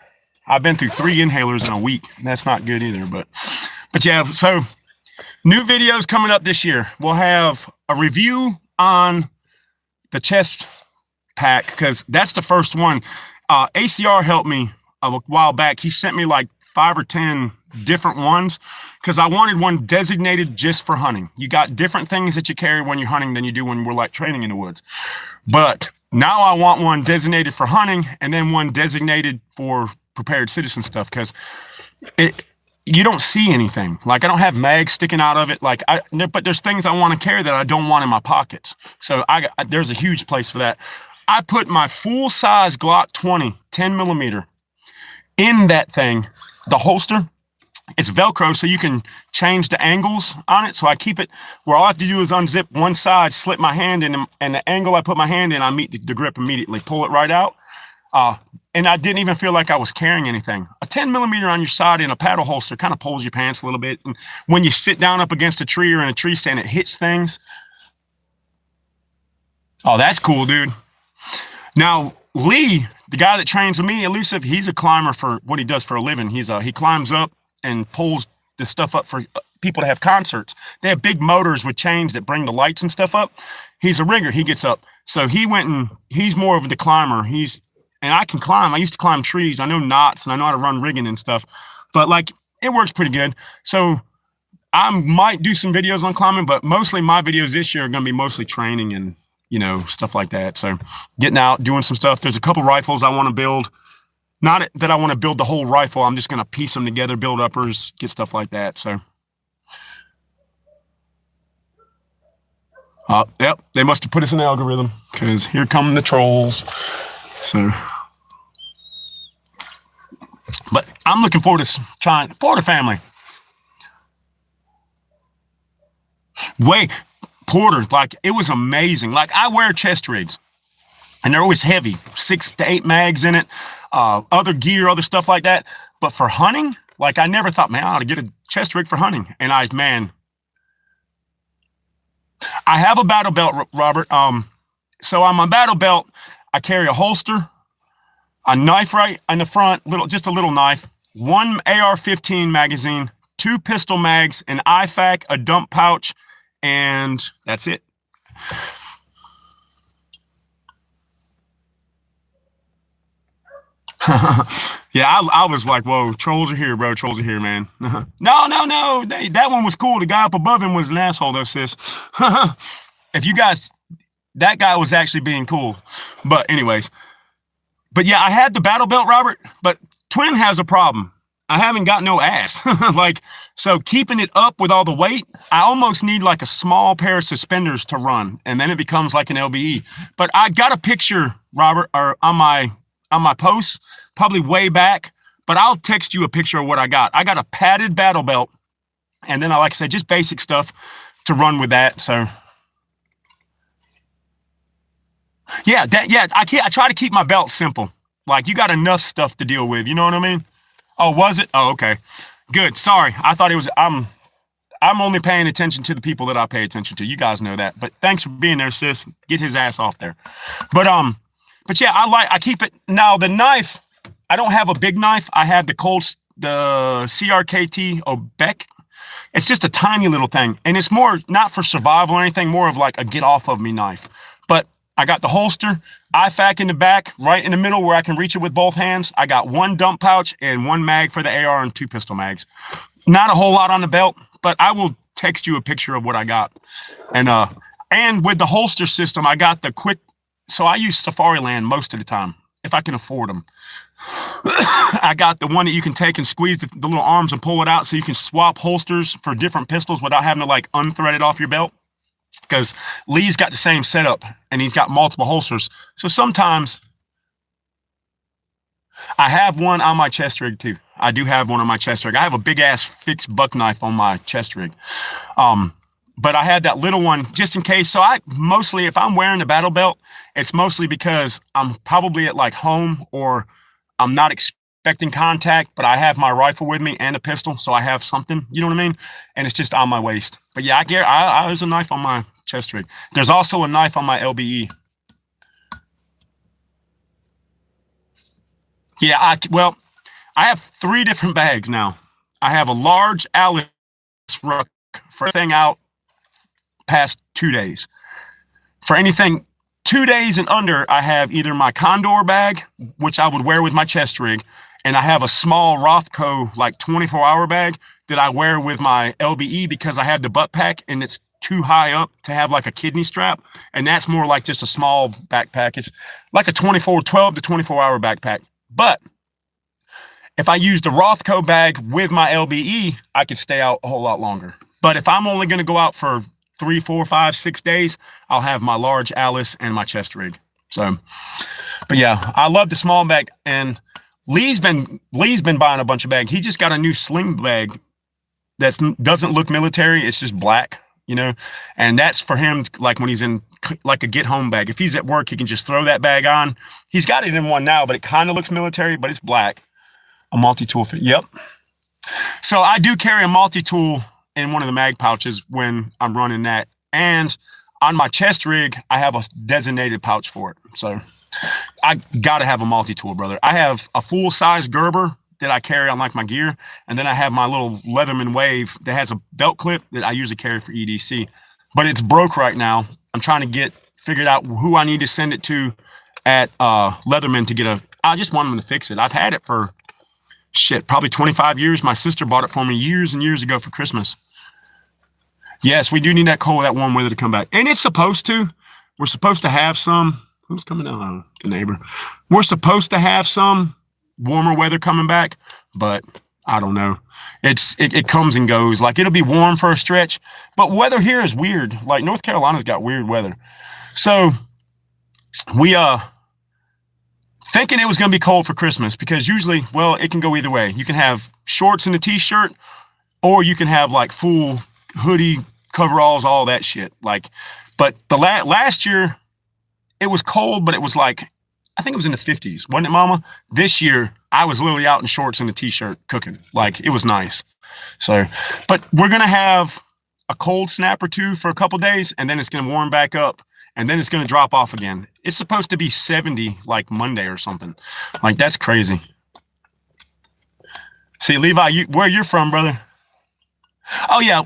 I've been through 3 inhalers in a week. That's not good either, but yeah, so new videos coming up this year. We'll have a review on the chest pack because that's the first one. ACR helped me a while back. He sent me like 5 or 10 different ones because I wanted one designated just for hunting. You got different things that you carry when you're hunting than you do when we're like training in the woods. But now I want one designated for hunting and then one designated for prepared citizen stuff because you don't see anything. Like I don't have mags sticking out of it. Like but there's things I want to carry that I don't want in my pockets. So there's a huge place for that. I put my full size Glock 20 10 millimeter in that thing, the holster. It's Velcro, so you can change the angles on it. So I keep it where all I have to do is unzip one side, slip my hand in, and the angle I put my hand in, I meet the grip immediately, pull it right out. And I didn't even feel like I was carrying anything. A 10 millimeter on your side in a paddle holster kind of pulls your pants a little bit. And when you sit down up against a tree or in a tree stand, it hits things. Oh, that's cool, dude. Now, Lee, the guy that trains with me, Elusive, he's a climber for what he does for a living. He climbs up and pulls the stuff up for people to have concerts. They have big motors with chains that bring the lights and stuff up. He's a rigger. He gets up. So he's more of the climber. And I can climb. I used to climb trees. I know knots and I know how to run rigging and stuff. But like it works pretty good. So I might do some videos on climbing, but mostly my videos this year are going to be mostly training and, you know, stuff like that. So getting out, doing some stuff. There's a couple rifles I want to build. Not that I want to build the whole rifle. I'm just going to piece them together, build uppers, get stuff like that. So, yep, they must have put us in the algorithm because here come the trolls. So, but I'm looking forward to trying Florida family. Porter, like it was amazing. Like I wear chest rigs and they're always heavy, 6 to 8 mags in it, other gear, other stuff like that. But for hunting, like I never thought, man, I ought to get a chest rig for hunting. And I have a battle belt, Robert. So on my battle belt, I carry a holster, a knife right in the front, just a little knife, one AR-15 magazine, 2 pistol mags, an IFAK, a dump pouch, and that's it. Yeah, I was like, whoa, trolls are here, bro. Trolls are here, man. No. That one was cool. The guy up above him was an asshole, though, sis. If you guys, that guy was actually being cool. But anyways, but yeah, I had the battle belt, Robert, but Twin has a problem. I haven't got no ass. Like, so keeping it up with all the weight, I almost need like a small pair of suspenders to run, and then it becomes like an LBE. But I got a picture, Robert, or on my posts, probably way back, but I'll text you a picture of what I got. I got a padded battle belt, and then like I said, just basic stuff to run with that. So yeah, I try to keep my belt simple. Like you got enough stuff to deal with, you know what I mean? Oh, was it? Oh, okay. Good. Sorry. I thought it was, I'm only paying attention to the people that I pay attention to. You guys know that. But thanks for being there, sis. Get his ass off there. But yeah, I keep it. Now the knife, I don't have a big knife. I have the CRKT Obeck. It's just a tiny little thing. And it's more not for survival or anything, more of like a get off of me knife. But I got the holster, IFAK in the back, right in the middle where I can reach it with both hands. I got 1 dump pouch and 1 mag for the AR and 2 pistol mags. Not a whole lot on the belt, but I will text you a picture of what I got. And with the holster system, I got the quick, so I use Safariland most of the time, if I can afford them. I got the one that you can take and squeeze the little arms and pull it out so you can swap holsters for different pistols without having to like unthread it off your belt. Because Lee's got the same setup and he's got multiple holsters. So sometimes I have one on my chest rig too. I do have one on my chest rig. I have a big ass fixed buck knife on my chest rig. But I had that little one just in case. So mostly if I'm wearing the battle belt, it's mostly because I'm probably at like home or I'm not expecting contact, but I have my rifle with me and a pistol. So I have something, you know what I mean? And it's just on my waist. But yeah, there's a knife on my chest rig. There's also a knife on my LBE. Yeah, I have 3 different bags now. I have a large Alice ruck for anything out past 2 days. For anything 2 days and under, I have either my Condor bag, which I would wear with my chest rig, and I have a small Rothco like 24-hour bag that I wear with my LBE because I have the butt pack and it's too high up to have like a kidney strap. And that's more like just a small backpack. It's like a 12 to 24-hour backpack. But if I use the Rothco bag with my LBE, I could stay out a whole lot longer. But if I'm only going to go out for 3, 4, 5, 6 days, I'll have my large Alice and my chest rig. So, but yeah, I love the small bag. And Lee's been buying a bunch of bags. He just got a new sling bag that doesn't look military. It's just black, you know, and that's for him like when he's in like a get home bag. If he's at work, he can just throw that bag on. He's got it in one now, but it kind of looks military, but it's black. A multi-tool fit. Yep. So I do carry a multi-tool in one of the mag pouches when I'm running that. And on my chest rig, I have a designated pouch for it. So I got to have a multi-tool, brother. I have a full-size Gerber that I carry on like my gear. And then I have my little Leatherman Wave that has a belt clip that I usually carry for EDC. But it's broke right now. I'm trying to get figured out who I need to send it to at Leatherman to get I just want them to fix it. I've had it for Shit, probably 25 years. My sister bought it for me years and years ago for Christmas. Yes, we do need that cold, that warm weather to come back. And it's supposed to. We're supposed to have some. Who's coming down? Oh, the neighbor. We're supposed to have some warmer weather coming back, but I don't know. It comes and goes. Like, it'll be warm for a stretch, but weather here is weird. Like, North Carolina's got weird weather. So we thinking it was going to be cold for Christmas, because usually, well, it can go either way. You can have shorts and a t-shirt, or you can have like full hoodie, coveralls, all that shit. Like, but the last year it was cold, but it was like, I think it was in the 50s, wasn't it, Mama? This year I was literally out in shorts and a t-shirt cooking. Like, it was nice. So, but we're going to have a cold snap or two for a couple days, and then it's going to warm back up, and then it's going to drop off again. It's supposed to be 70 like Monday or something. Like, that's crazy. See, Levi, where you're from, brother? Oh yeah,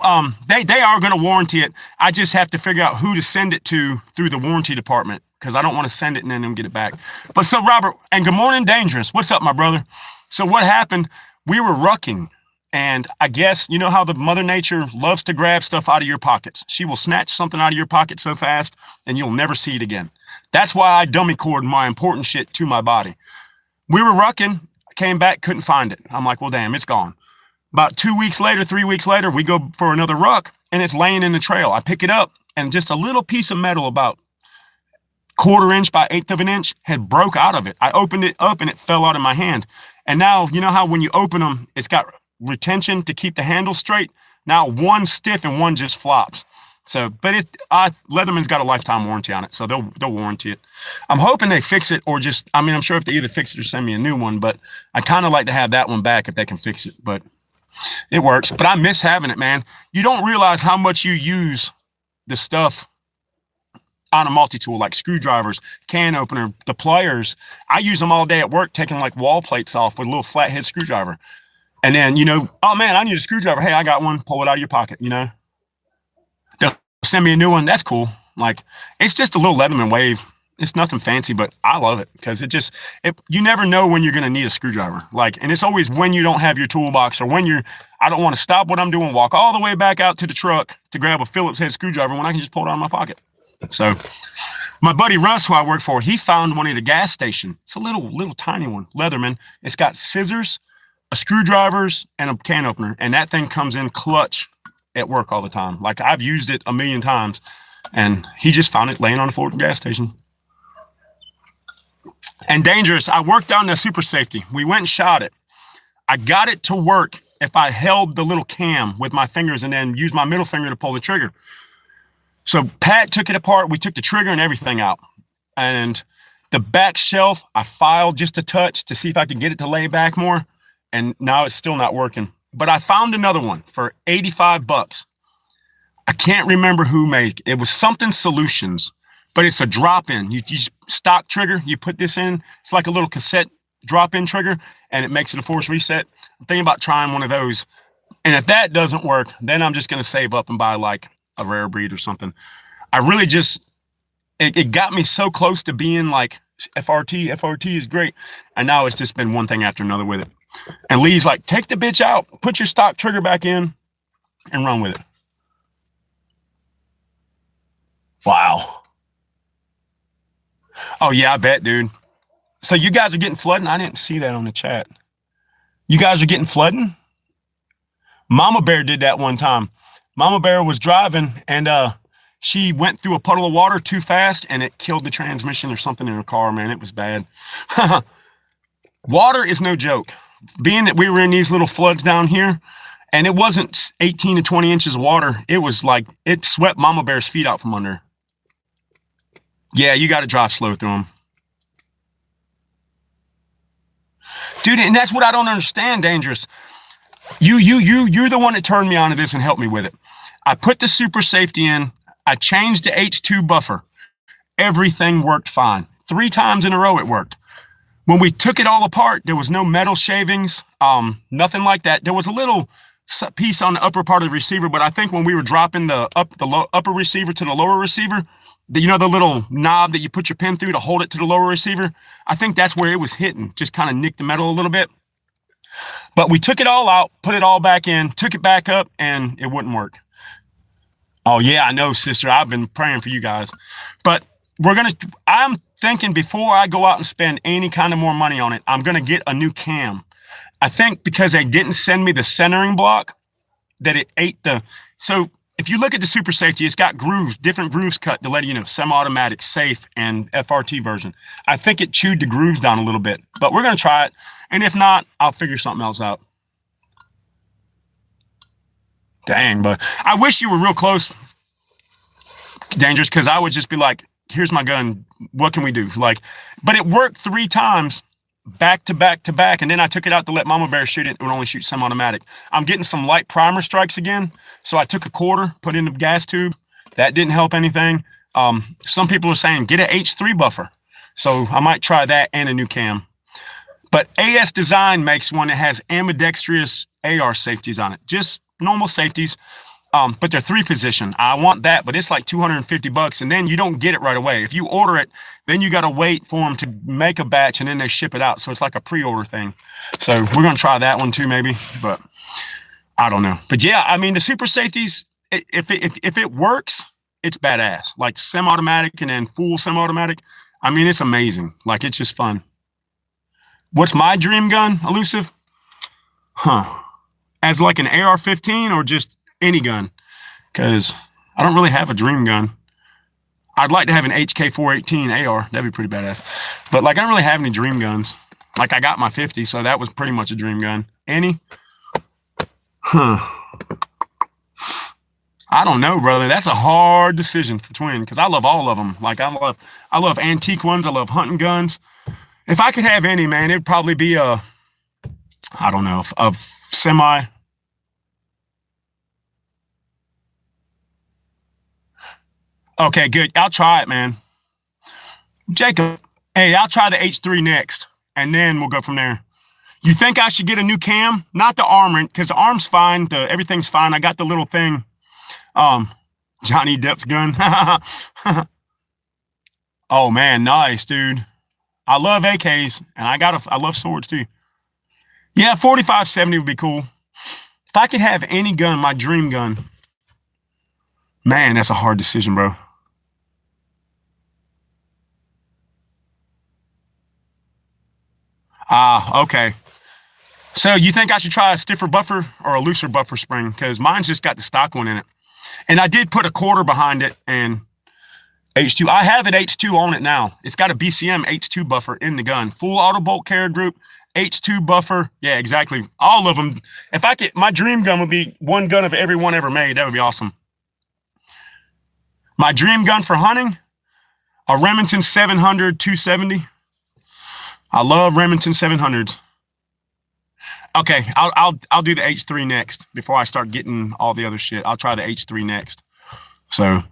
they are going to warranty it. I just have to figure out who to send it to through the warranty department, because I don't want to send it and then them get it back. But so, Robert, and good morning, Dangerous. What's up, my brother? So what happened? We were rucking, and I guess you know how the Mother Nature loves to grab stuff out of your pockets. She will snatch something out of your pocket so fast, and you'll never see it again. That's why I dummy cord my important shit to my body. We were rucking, came back, couldn't find it. I'm like, well, damn, it's gone. About 2 weeks later, 3 weeks later, we go for another ruck, and it's laying in the trail. I pick it up, and just a little piece of metal about 1/4 inch by 1/8 of an inch had broke out of it. I opened it up, and it fell out of my hand. And now, you know how when you open them, it's got retention to keep the handle straight? Now one stiff and one just flops. So, but Leatherman's got a lifetime warranty on it, so they'll warranty it. I'm hoping they fix it, or just, I mean, I'm sure if they either fix it or send me a new one, but I kind of like to have that one back if they can fix it. But it works, but I miss having it, man. You don't realize how much you use the stuff on a multi-tool, like screwdrivers, can opener, the pliers. I use them all day at work, taking like wall plates off with a little flathead screwdriver. And then, you know, oh man, I need a screwdriver. Hey, I got one. Pull it out of your pocket, you know. They'll send me a new one. That's cool. Like, it's just a little Leatherman wave. It's nothing fancy, but I love it, because you never know when you're going to need a screwdriver. Like, and it's always when you don't have your toolbox, or when I don't want to stop what I'm doing, walk all the way back out to the truck to grab a Phillips head screwdriver when I can just pull it out of my pocket. So my buddy Russ, who I work for, he found one at a gas station. It's a little tiny one, Leatherman. It's got scissors, a screwdrivers, and a can opener. And that thing comes in clutch at work all the time. Like, I've used it a million times, and he just found it laying on the floor at the gas station. And Dangerous, I worked on the super safety. We went and shot it. I got it to work if I held the little cam with my fingers and then used my middle finger to pull the trigger. So Pat took it apart. We took the trigger and everything out. And the back shelf, I filed just a touch to see if I could get it to lay back more. And now it's still not working. But I found another one for $85. I can't remember who made it. It was something Solutions, but it's a drop-in. You stock trigger, you put this in. It's like a little cassette drop-in trigger, and it makes it a force reset. I'm thinking about trying one of those. And if that doesn't work, then I'm just going to save up and buy like a rare breed or something. I really just, it got me so close to being like FRT is great. And now it's just been one thing after another with it. And Lee's like, take the bitch out, put your stock trigger back in, and run with it. Wow. Oh yeah, I bet, dude. So you guys are getting flooding? I didn't see that on the chat. You guys are getting flooding? Mama Bear did that one time. Mama Bear was driving, and she went through a puddle of water too fast, and it killed the transmission or something in her car, man. It was bad. Water is no joke. Being that we were in these little floods down here, and it wasn't 18 to 20 inches of water. It was like, it swept Mama Bear's feet out from under. Yeah, you got to drive slow through them. Dude, and that's what I don't understand, Dangerous. You're the one that turned me on to this and helped me with it. I put the super safety in. I changed the H2 buffer. Everything worked fine. 3 times in a row it worked. When we took it all apart, there was no metal shavings, nothing like that. There was a little piece on the upper part of the receiver, but I think when we were dropping the upper receiver to the lower receiver, you know, the little knob that you put your pin through to hold it to the lower receiver, I think that's where it was hitting, just kind of nicked the metal a little bit. But we took it all out, put it all back in, took it back up, and it wouldn't work. Oh yeah, I know, sister. I've been praying for you guys. But I'm thinking before I go out and spend any kind of more money on it, I'm gonna get a new cam. I think because they didn't send me the centering block, that it ate so if you look at the Super Safety, it's got grooves, different grooves cut to let you know, semi-automatic, safe, and FRT version. I think it chewed the grooves down a little bit, but we're gonna try it. And if not, I'll figure something else out. Dang, but I wish you were real close, Dangerous, because I would just be like, here's my gun. What can we do? Like, but it worked 3 times back to back to back. And then I took it out to let Mama Bear shoot it. It would only shoot semi-automatic. I'm getting some light primer strikes again. So I took a quarter, put in the gas tube. That didn't help anything. Some people are saying get an H3 buffer. So I might try that and a new cam. But AS Design makes one that has ambidextrous AR safeties on it. Just normal safeties. But they're 3-position. I want that, but it's like $250, and then you don't get it right away. If you order it, then you got to wait for them to make a batch, and then they ship it out. So it's like a pre-order thing. So we're gonna try that one too, maybe. But I don't know. But yeah, I mean the Super Safeties, if it works, it's badass. Like semi-automatic and then full semi-automatic. I mean it's amazing. Like it's just fun. What's my dream gun, Elusive? As like an AR-15 or just any gun? Because I don't really have a dream gun. I'd like to have an HK418 AR. That'd be pretty badass. But like I don't really have any dream guns. Like I got my 50, so that was pretty much a dream gun. Any? I don't know, brother. That's a hard decision for twin because I love all of them. Like I love antique ones. I love hunting guns. If I could have any, man, it'd probably be I don't know, a semi. Okay, good. I'll try it, man. Jacob, hey, I'll try the H3 next, and then we'll go from there. You think I should get a new cam? Not the armor, because the arm's fine. Everything's fine. I got the little thing. Johnny Depp's gun. Oh, man, nice, dude. I love AKs, and I love swords, too. Yeah, 4570 would be cool. If I could have any gun, my dream gun. Man, that's a hard decision, bro. Okay. So you think I should try a stiffer buffer or a looser buffer spring? Because mine's just got the stock one in it. And I did put a quarter behind it and H2. I have an H2 on it now. It's got a BCM H2 buffer in the gun. Full auto bolt carrier group, H2 buffer. Yeah, exactly. All of them. If I could, my dream gun would be one gun of every one ever made. That would be awesome. My dream gun for hunting, a Remington 700 270. I love Remington 700s. Okay, I'll do the H3 next before I start getting all the other shit. I'll try the H3 next. So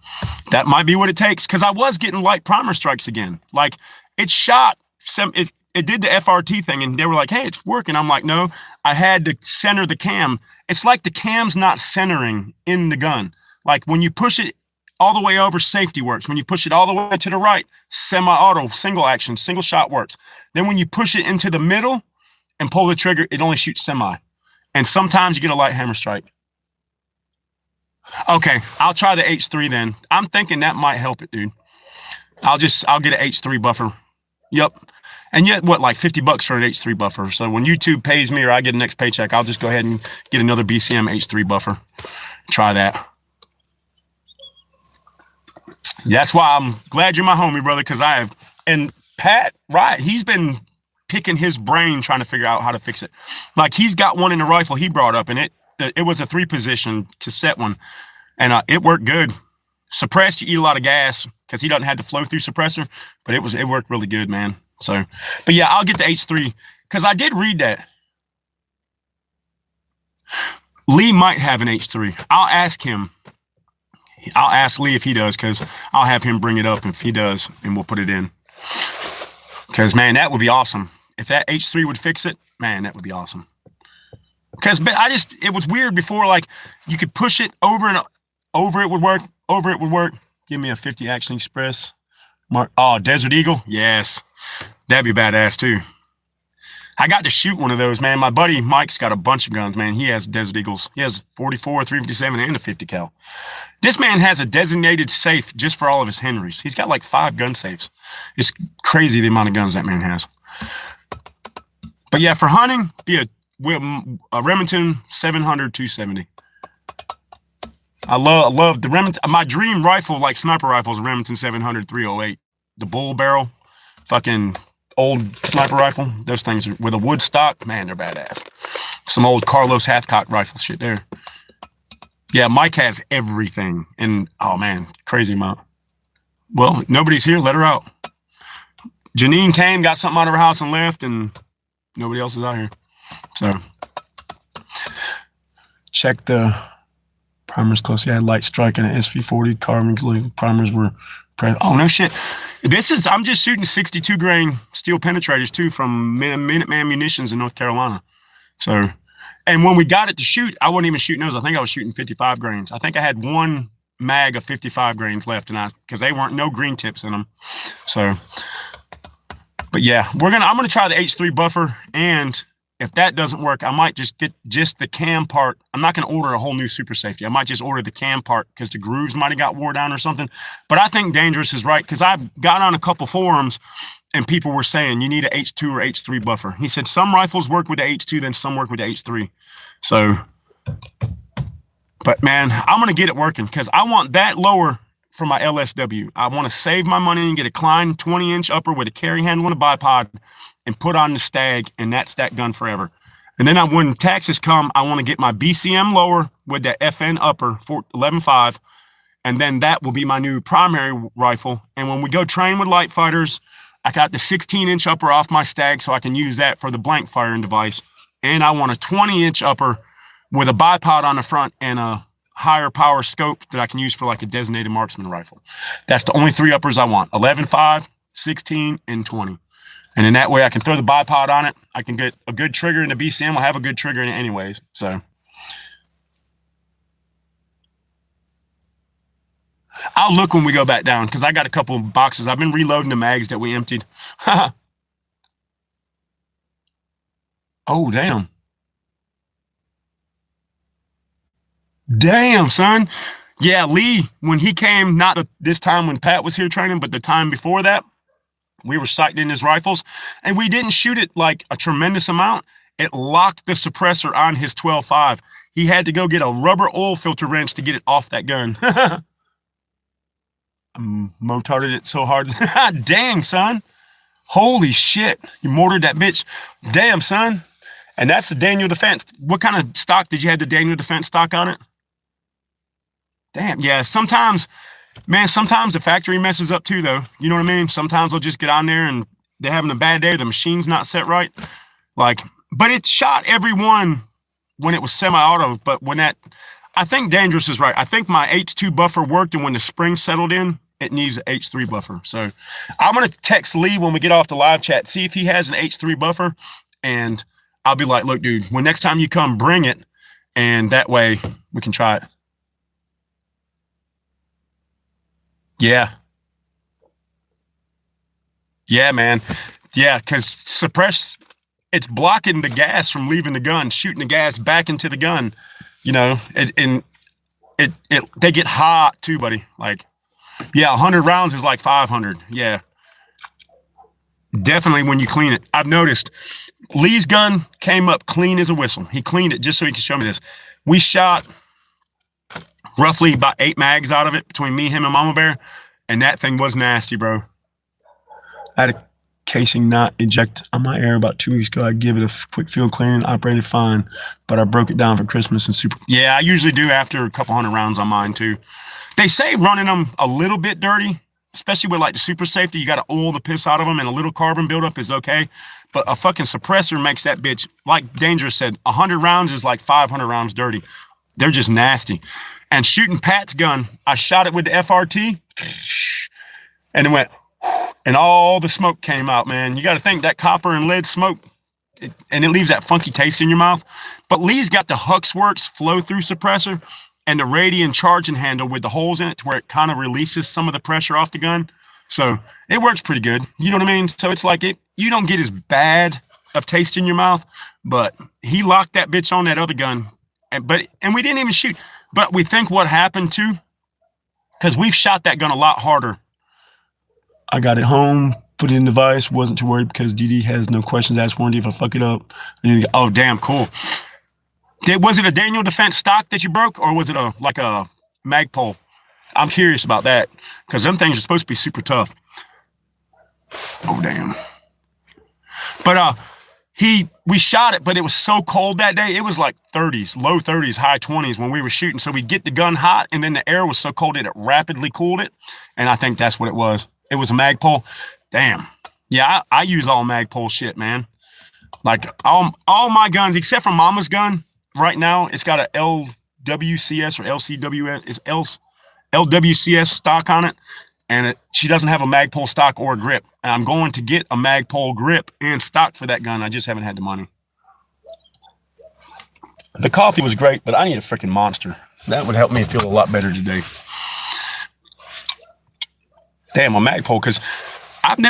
that might be what it takes because I was getting light primer strikes again. Like it shot it did the FRT thing and they were like, hey, it's working. I'm like, no, I had to center the cam. It's like the cam's not centering in the gun. Like when you push it all the way over, safety works. When you push it all the way to the right, semi-auto, single action, single shot works. Then when you push it into the middle and pull the trigger, it only shoots semi. And sometimes you get a light hammer strike. Okay, I'll try the H3 then. I'm thinking that might help it, dude. I'll get an H3 buffer. Yep. And yet, what, like $50 for an H3 buffer. So when YouTube pays me or I get a next paycheck, I'll just go ahead and get another BCM H3 buffer. Try that. That's why I'm glad you're my homie, brother, because I have. And Pat, right, he's been picking his brain trying to figure out how to fix it. Like he's got one in the rifle he brought up, and it was a 3-position cassette one, and it worked good. Suppressed, you eat a lot of gas because he doesn't have the flow through suppressor, but it worked really good, man. So, but yeah, I'll get the H3 because I did read that Lee might have an H3. I'll ask him. I'll ask Lee if he does because I'll have him bring it up if he does, and we'll put it in. Because, man, that would be awesome. If that H3 would fix it, man, that would be awesome. Because it was weird before, like, you could push it over and over it would work. Give me a 50 Action Express. Oh, Desert Eagle? Yes. That'd be badass, too. I got to shoot one of those, man. My buddy Mike's got a bunch of guns, man. He has Desert Eagles. He has 44, 357, and a 50 cal. This man has a designated safe just for all of his Henrys. He's got like 5 gun safes. It's crazy the amount of guns that man has. But yeah, for hunting, be a Remington 700 270. I love the Remington. My dream rifle, like sniper rifle, is a Remington 700 308. The bull barrel, fucking old sniper rifle. Those things are with a wood stock. Man, they're badass. Some old Carlos Hathcock rifle shit there. Yeah, Mike has everything. And, oh, man, crazy amount. Well, nobody's here. Let her out. Janine came, got something out of her house and left, and nobody else is out here. So, check the primers close. Yeah, light strike and an SV40 carbon primers were present. Oh, no shit. I'm just shooting 62 grain steel penetrators, too, from Minuteman Munitions in North Carolina. So, and when we got it to shoot, I wasn't even shooting those. I think I was shooting 55 grains. I think I had one mag of 55 grains left, and because they weren't no green tips in them. So, but yeah, I'm gonna try the H3 buffer, and if that doesn't work, I might just get just the cam part. I'm not gonna order a whole new super safety. I might just order the cam part because the grooves might have got wore down or something. But I think Dangerous is right because I've got on a couple forums and people were saying you need a H2 or H3 buffer. He said some rifles work with the H2, then some work with the H3. So, but man, I'm gonna get it working because I want that lower for my LSW. I want to save my money and get a Klein 20-inch upper with a carry handle and a bipod and put on the Stag, and that's that gun forever. And then when taxes come, I want to get my BCM lower with that FN upper 11.5, and then that will be my new primary rifle. And when we go train with light fighters, I got the 16-inch upper off my Stag so I can use that for the blank firing device. And I want a 20-inch upper with a bipod on the front and a higher power scope that I can use for like a designated marksman rifle. That's the only 3 uppers I want: 11.5, 16, and 20. And in that way, I can throw the bipod on it. I can get a good trigger in the BCM. I'll have a good trigger in it anyways. So I'll look when we go back down because I got a couple of boxes. I've been reloading the mags that we emptied. Oh, damn. Damn, son. Yeah, Lee, when he came, not this time when Pat was here training, but the time before that, we were sighting in his rifles, and we didn't shoot it like a tremendous amount. It locked the suppressor on his 12.5. He had to go get a rubber oil filter wrench to get it off that gun. I motarded it so hard. Dang, son. Holy shit. You mortared that bitch. Damn, son. And that's the Daniel Defense. What kind of stock did you have the Daniel Defense stock on it? Damn, yeah, sometimes the factory messes up too, though. You know what I mean? Sometimes they'll just get on there and they're having a bad day. The machine's not set right. But it shot every one when it was semi-auto. But I think Dangerous is right. I think my H2 buffer worked, and when the spring settled in, it needs an H3 buffer. So I'm going to text Lee when we get off the live chat, see if he has an H3 buffer, and I'll be like, look, dude, when next time you come, bring it, and that way we can try it. Yeah. Yeah, man. Yeah, because it's blocking the gas from leaving the gun, shooting the gas back into the gun. You know, they get hot too, buddy. Like, yeah, 100 rounds is like 500. Yeah. Definitely when you clean it. I've noticed Lee's gun came up clean as a whistle. He cleaned it just so he could show me this. We shot roughly about 8 mags out of it between me, him, and Mama Bear, and that thing was nasty, bro. I had a casing not eject on my air about 2 weeks ago. I give it a quick field cleaning, operated fine, but I broke it down for Christmas and super. Yeah, I usually do after a couple 100 rounds on mine too. They say running them a little bit dirty, especially with like the super safety, you got to oil the piss out of them, and a little carbon buildup is okay. But a fucking suppressor makes that bitch, like Dangerous said, 100 rounds is like 500 rounds dirty. They're just nasty. And shooting Pat's gun, I shot it with the FRT, and it went, and all the smoke came out, man. You got to think that copper and lead smoke, and it leaves that funky taste in your mouth. But Lee's got the Huxworks flow-through suppressor and the Radian charging handle with the holes in it to where it kind of releases some of the pressure off the gun. So it works pretty good. You know what I mean? So it's like you don't get as bad of taste in your mouth. But he locked that bitch on that other gun, and we didn't even shoot. But we think what happened too, because we've shot that gun a lot harder. I got it home, put it in the vise, wasn't too worried because DD has no questions asked warranty if I fuck it up. Oh, damn, cool. Was it a Daniel Defense stock that you broke, or was it like a Magpul? I'm curious about that because them things are supposed to be super tough. Oh, damn. But we shot it, but it was so cold that day. It was like 30s, low 30s, high 20s when we were shooting. So we'd get the gun hot, and then the air was so cold that it rapidly cooled it. And I think that's what it was. It was a Magpul. Damn. Yeah, I use all Magpul shit, man. Like all my guns, except for Mama's gun, right now, it's got a LWCS or LCWS. It's LWCS stock on it. And she doesn't have a Magpul stock or a grip. And I'm going to get a Magpul grip and stock for that gun. I just haven't had the money. The coffee was great, but I need a freaking Monster. That would help me feel a lot better today. Damn, a Magpul, because I haven't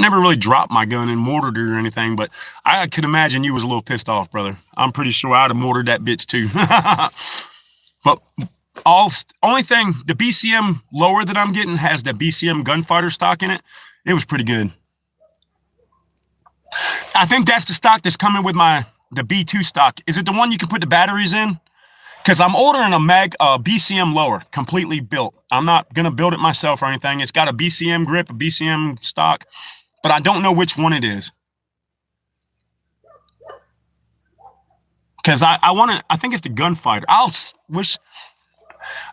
never really dropped my gun and mortared it or anything, but I could imagine you was a little pissed off, brother. I'm pretty sure I'd have mortared that bitch too. But only thing, the BCM lower that I'm getting has the BCM gunfighter stock in it. It was pretty good. I think that's the stock that's coming with the B2 stock. Is it the one you can put the batteries in? Because I'm ordering a BCM lower, completely built. I'm not going to build it myself or anything. It's got a BCM grip, a BCM stock, but I don't know which one it is. Because I think it's the gunfighter. I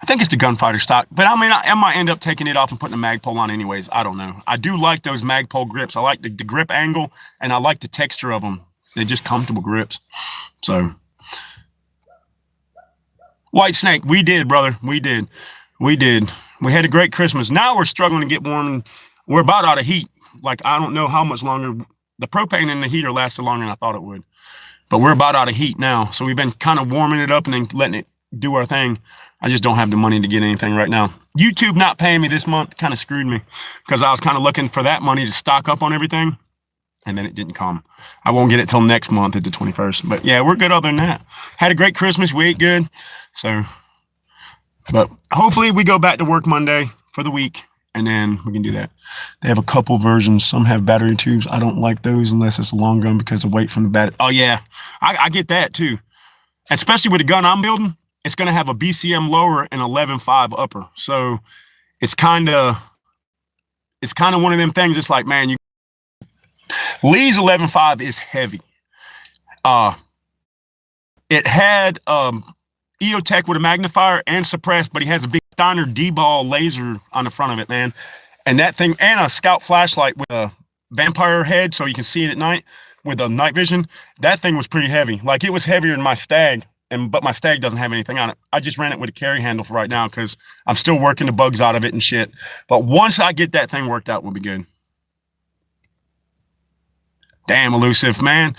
think it's the gunfighter stock, but I mean, I might end up taking it off and putting a Magpul on anyways. I don't know. I do like those Magpul grips. I like the grip angle, and I like the texture of them. They're just comfortable grips. So, White Snake, we did, brother. We did. We had a great Christmas. Now we're struggling to get warm, and we're about out of heat. Like, I don't know how much longer. The propane and the heater lasted longer than I thought it would. But we're about out of heat now. So we've been kind of warming it up and then letting it do our thing. I just don't have the money to get anything right now. YouTube not paying me this month kind of screwed me because I was kind of looking for that money to stock up on everything. And then it didn't come. I won't get it till next month at the 21st. But yeah, we're good other than that. Had a great Christmas. We ate good. So, but hopefully we go back to work Monday for the week. And then we can do that. They have a couple versions. Some have battery tubes. I don't like those unless it's a long gun because of weight from the battery. Oh, yeah. I get that, too. Especially with the gun I'm building, it's going to have a BCM lower and 11.5 upper. So it's kind of one of them things. It's like, man, Lee's 11.5 is heavy. It had EOTech with a magnifier and suppressed, but he has a big Steiner D-ball laser on the front of it, man. And that thing, and a scout flashlight with a vampire head so you can see it at night with a night vision. That thing was pretty heavy. Like, it was heavier than my Stag, but my Stag doesn't have anything on it. I just ran it with a carry handle for right now because I'm still working the bugs out of it and shit. But once I get that thing worked out, we'll be good. Damn, elusive, man.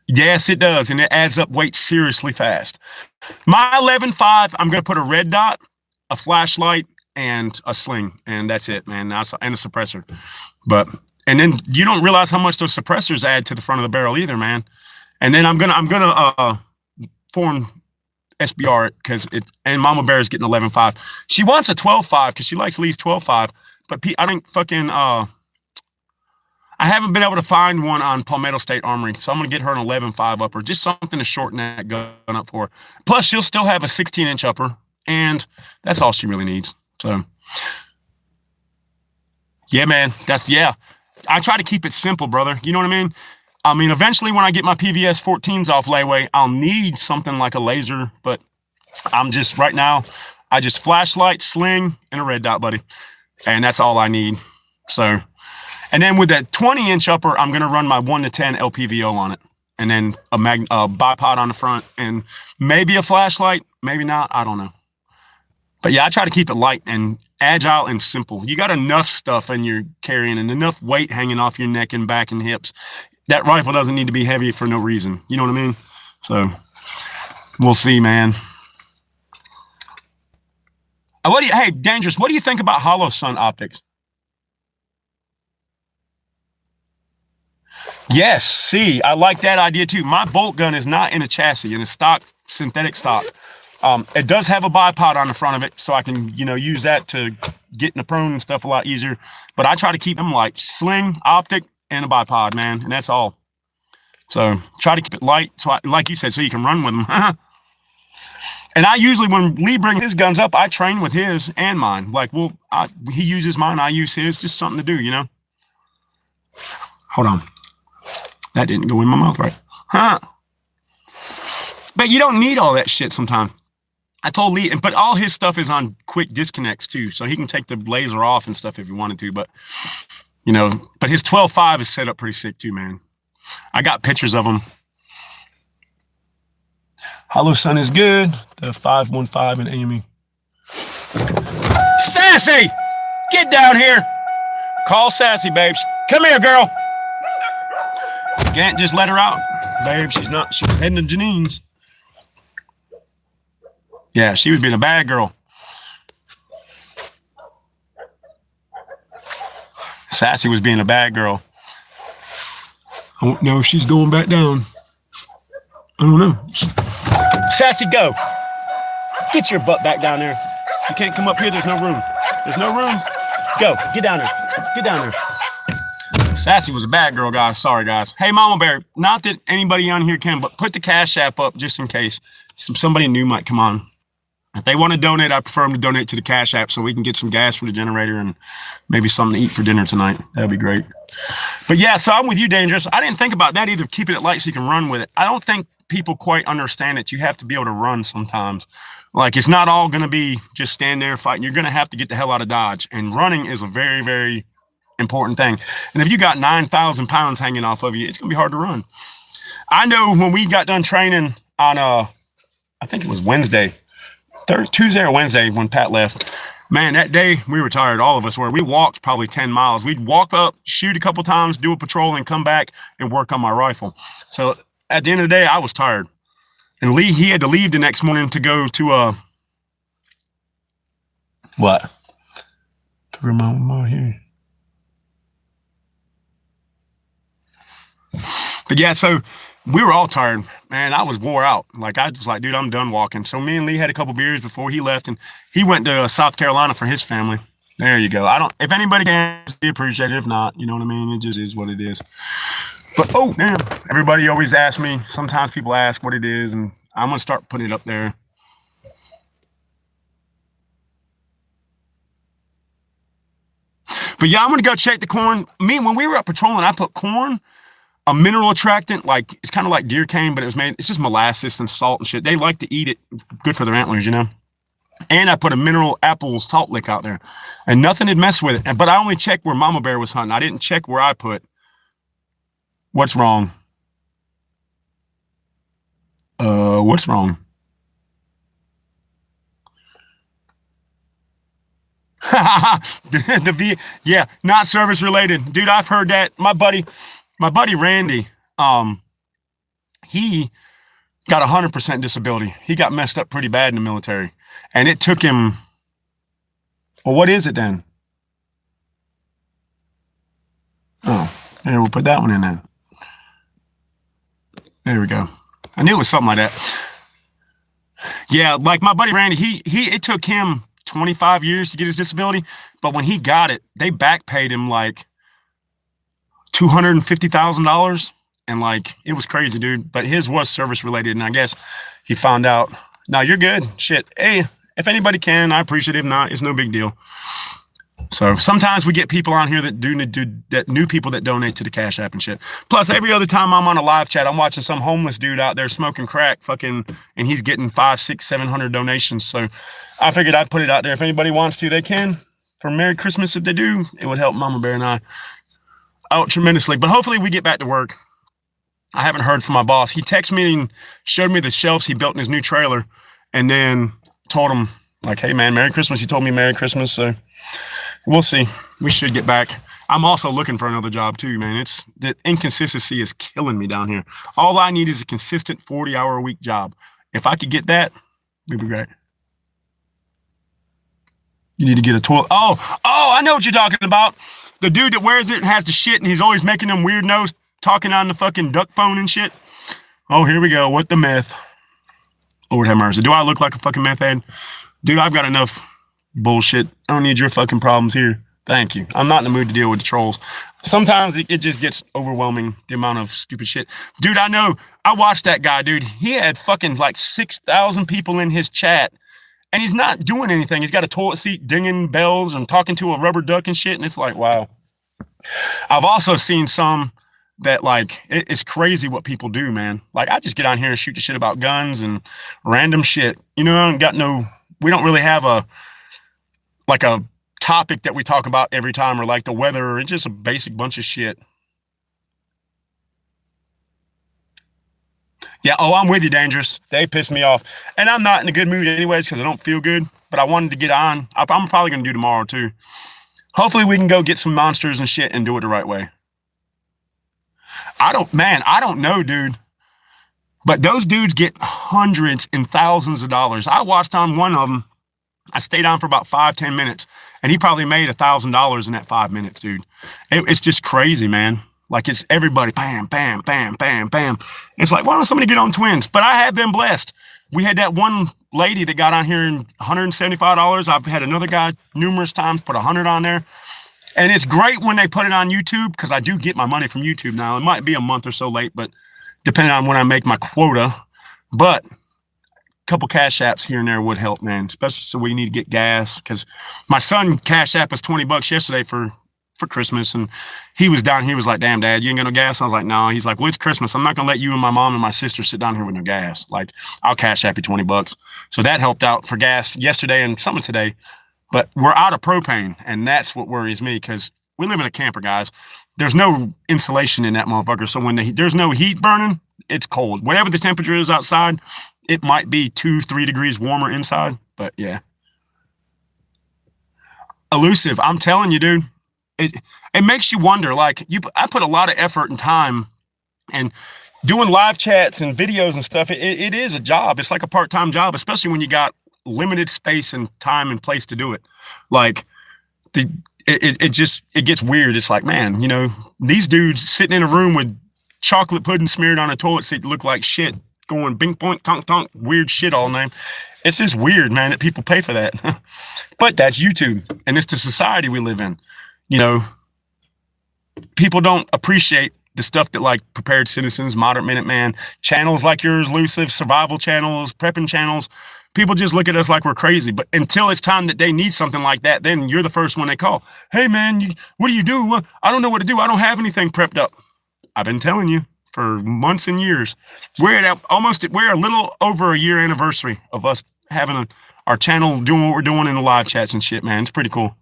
Yes, it does, and it adds up weight seriously fast. My 11.5, I'm going to put a red dot, a flashlight, and a sling, and that's it, man. And a suppressor. And then you don't realize how much those suppressors add to the front of the barrel either, man. And then I'm gonna form SBR it and Mama Bear is getting 11.5. She wants a 12.5 because she likes Lee's 12.5, but I think fucking I haven't been able to find one on Palmetto State Armory, so I'm going to get her an 11.5 upper, just something to shorten that gun up for. Plus, she'll still have a 16-inch upper, and that's all she really needs. So, yeah, man, I try to keep it simple, brother. You know what I mean? I mean, eventually when I get my PVS 14s off layaway, I'll need something like a laser, but right now, I just flashlight, sling, and a red dot, buddy. And that's all I need. So... And then with that 20-inch upper, I'm going to run my 1 to 10 LPVO on it. And then a bipod on the front. And maybe a flashlight. Maybe not. I don't know. But yeah, I try to keep it light and agile and simple. You got enough stuff in your carrying and enough weight hanging off your neck and back and hips. That rifle doesn't need to be heavy for no reason. You know what I mean? So we'll see, man. Hey, Dangerous, what do you think about hollow sun optics? Yes, see, I like that idea too. My bolt gun is not in a chassis, in a stock, synthetic stock. It does have a bipod on the front of it, so I can, use that to get in the prone and stuff a lot easier. But I try to keep them like sling, optic, and a bipod, man, and that's all. So try to keep it light, so like you said, so you can run with them. And I usually, when Lee brings his guns up, I train with his and mine. Like, he uses mine, I use his, just something to do, Hold on. That didn't go in my mouth right. But you don't need all that shit sometimes. I told Lee, but all his stuff is on quick disconnects too, so he can take the laser off and stuff if he wanted to. But, but his 12.5 is set up pretty sick too, man. I got pictures of him. Hollow Sun is good. The 515 and AME. Sassy! Get down here. Call Sassy, babes. Come here, girl. Can't just let her out. Babe, she's heading to Janine's. Yeah, she was being a bad girl. Sassy was being a bad girl. I don't know if she's going back down. I don't know. Sassy, go. Get your butt back down there. You can't come up here. There's no room. There's no room. Go. Get down there. Get down there. Sassy was a bad girl, guys. Sorry, guys. Hey, Mama Bear, not that anybody on here can, but put the Cash App up just in case somebody new might come on. If they want to donate, I prefer them to donate to the Cash App so we can get some gas for the generator and maybe something to eat for dinner tonight. That'd be great. But yeah, so I'm with you, Dangerous. I didn't think about that either, keeping it light so you can run with it. I don't think people quite understand that you have to be able to run sometimes. Like, it's not all going to be just stand there fighting. You're going to have to get the hell out of Dodge. And running is a very, very important thing. And if you got 9,000 pounds hanging off of you, it's going to be hard to run. I know when we got done training on, I think it was Tuesday or Wednesday when Pat left, man, that day we were tired. All of us were. We walked probably 10 miles. We'd walk up, shoot a couple times, do a patrol, and come back and work on my rifle. So at the end of the day, I was tired. And Lee, he had to leave the next morning to go to what? To remind here. But yeah, so we were all tired, man. I was wore out. Like, I was like, dude, I'm done walking. So me and Lee had a couple beers before he left, and he went to South Carolina for his family. There you go. If anybody can, be appreciated. If not, you know what I mean? It just is what it is. But, oh, damn. Everybody always asks me. Sometimes people ask what it is, and I'm going to start putting it up there. But, yeah, I'm going to go check the corn. When we were up patrolling, I put corn, a mineral attractant, like, it's kind of like deer cane, but it's just molasses and salt and shit. They like to eat it. Good for their antlers, And I put a mineral apple salt lick out there. And nothing had messed with it. But I only checked where Mama Bear was hunting. I didn't check where I put. What's wrong? What's wrong? Yeah, not service related. Dude, I've heard that. My buddy Randy, he got 100% disability. He got messed up pretty bad in the military. And it took him, well, what is it then? Oh, there, we'll put that one in then. There we go. I knew it was something like that. Yeah, like my buddy Randy, it took him 25 years to get his disability, but when he got it, they back paid him like $250,000, and like it was crazy, dude. But his was service related, and I guess he found out. No, you're good. Shit. Hey, if anybody can, I appreciate it. If not, it's no big deal. So sometimes we get people on here that new people that donate to the Cash App and shit. Plus, every other time I'm on a live chat, I'm watching some homeless dude out there smoking crack, and he's getting 500, 600, 700 donations. So I figured I'd put it out there. If anybody wants to, they can. For Merry Christmas, if they do, it would help Mama Bear and I out tremendously. But hopefully we get back to work. I haven't heard from my boss. He texted me and showed me the shelves he built in his new trailer, and then told him, like, hey, man, Merry Christmas. He told me Merry Christmas, so we'll see. We should get back. I'm also looking for another job too, man. The inconsistency is killing me down here. All I need is a consistent 40-hour-a-week job. If I could get that, it'd be great. You need to get a toilet. Oh, I know what you're talking about. The dude that wears it and has the shit, and he's always making them weird nose talking on the fucking duck phone and shit. Oh, here we go. What the meth? Lord have mercy. Do I look like a fucking meth head? Dude, I've got enough bullshit. I don't need your fucking problems here. Thank you. I'm not in the mood to deal with the trolls. Sometimes it just gets overwhelming, the amount of stupid shit. Dude, I know. I watched that guy, dude. He had fucking like 6,000 people in his chat, and he's not doing anything. He's got a toilet seat dinging bells and talking to a rubber duck and shit, and it's like, wow. I've also seen some that, like, it's crazy what people do, man. Like, I just get on here and shoot the shit about guns and random shit. You know, we don't really have a topic that we talk about every time, or like the weather, or it's just a basic bunch of shit. Yeah, oh, I'm with you, Dangerous. They piss me off. And I'm not in a good mood anyways because I don't feel good, but I wanted to get on. I'm probably going to do tomorrow too. Hopefully we can go get some monsters and shit and do it the right way. I don't know, dude. But those dudes get hundreds and thousands of dollars. I watched on one of them. I stayed on for about 5-10 minutes, and he probably made $1,000 in that 5 minutes, dude. It's just crazy, man. Like, it's everybody, bam, bam, bam, bam, bam. It's like, why don't somebody get on Twins? But I have been blessed. We had that one lady that got on here in $175. I've had another guy numerous times put 100 on there. And it's great when they put it on YouTube, because I do get my money from YouTube now. It might be a month or so late, but depending on when I make my quota. But couple cash apps here and there would help, man, especially so we need to get gas, because my son cash app was $20 yesterday for Christmas, and he was down. He was like, damn, Dad, you ain't got no gas? I was like, no. He's like, well, it's Christmas. I'm not gonna let you and my mom and my sister sit down here with no gas. Like, I'll cash app you $20. So that helped out for gas yesterday and some of today. But we're out of propane, and that's what worries me, because we live in a camper, guys. There's no insulation in that motherfucker, so when there's no heat burning, it's cold. Whatever the temperature is outside, it might be 2-3 degrees warmer inside, but yeah. Elusive, I'm telling you, dude. It makes you wonder. Like, I put a lot of effort and time and doing live chats and videos and stuff. It is a job. It's like a part-time job, especially when you got limited space and time and place to do it. Like, it gets weird. It's like, man, you know, these dudes sitting in a room with chocolate pudding smeared on a toilet seat look like shit, going bing boink tonk tonk, weird shit all night. It's just weird, man, that people pay for that. But that's YouTube, and it's the society we live in. You know, people don't appreciate the stuff that, like, Prepared Citizens, Modern Minuteman, channels like yours, Elusive, survival channels, prepping channels. People just look at us like we're crazy. But until it's time that they need something like that, then you're the first one they call. Hey, man, what do you do? Well, I don't know what to do. I don't have anything prepped up. I've been telling you for months and years. We're a little over a year anniversary of us having our channel doing what we're doing in the live chats and shit, man. It's pretty cool.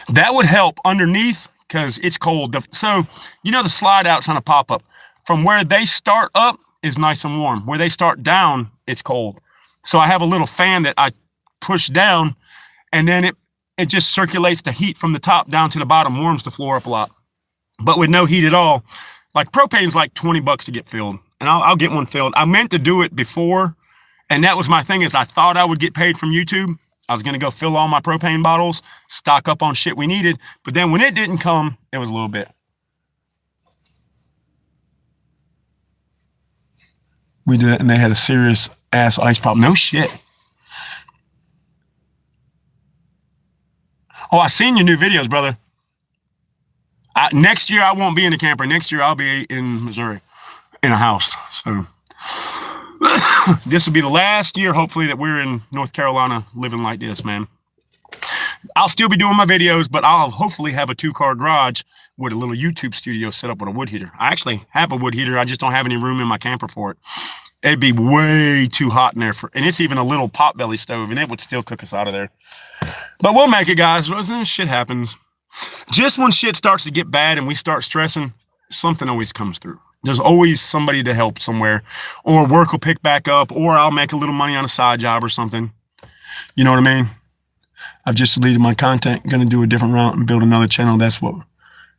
That would help underneath, because it's cold. So, you know, the slide outs on a pop-up, from where they start up is nice and warm. Where they start down, it's cold. So I have a little fan that I push down, and then it just circulates the heat from the top down to the bottom, warms the floor up a lot. But with no heat at all, like, propane's like $20 to get filled, and I'll get one filled. I meant to do it before, and that was my thing, is I thought I would get paid from YouTube. I was going to go fill all my propane bottles, stock up on shit we needed. But then when it didn't come, it was a little bit. We did it, and they had a serious ass ice problem. No shit. Oh, I seen your new videos, brother. Next year, I won't be in the camper. Next year, I'll be in Missouri in a house. So this will be the last year, hopefully, that we're in North Carolina living like this, man. I'll still be doing my videos, but I'll hopefully have a 2-car garage with a little YouTube studio set up with a wood heater. I actually have a wood heater. I just don't have any room in my camper for it. It'd be way too hot in there, and it's even a little potbelly stove, and it would still cook us out of there. But we'll make it, guys. Shit happens. Just when shit starts to get bad and we start stressing, something always comes through. There's always somebody to help somewhere, or work will pick back up, or I'll make a little money on a side job or something. You know what I mean? I've just deleted my content. Going to do a different route and build another channel. That's what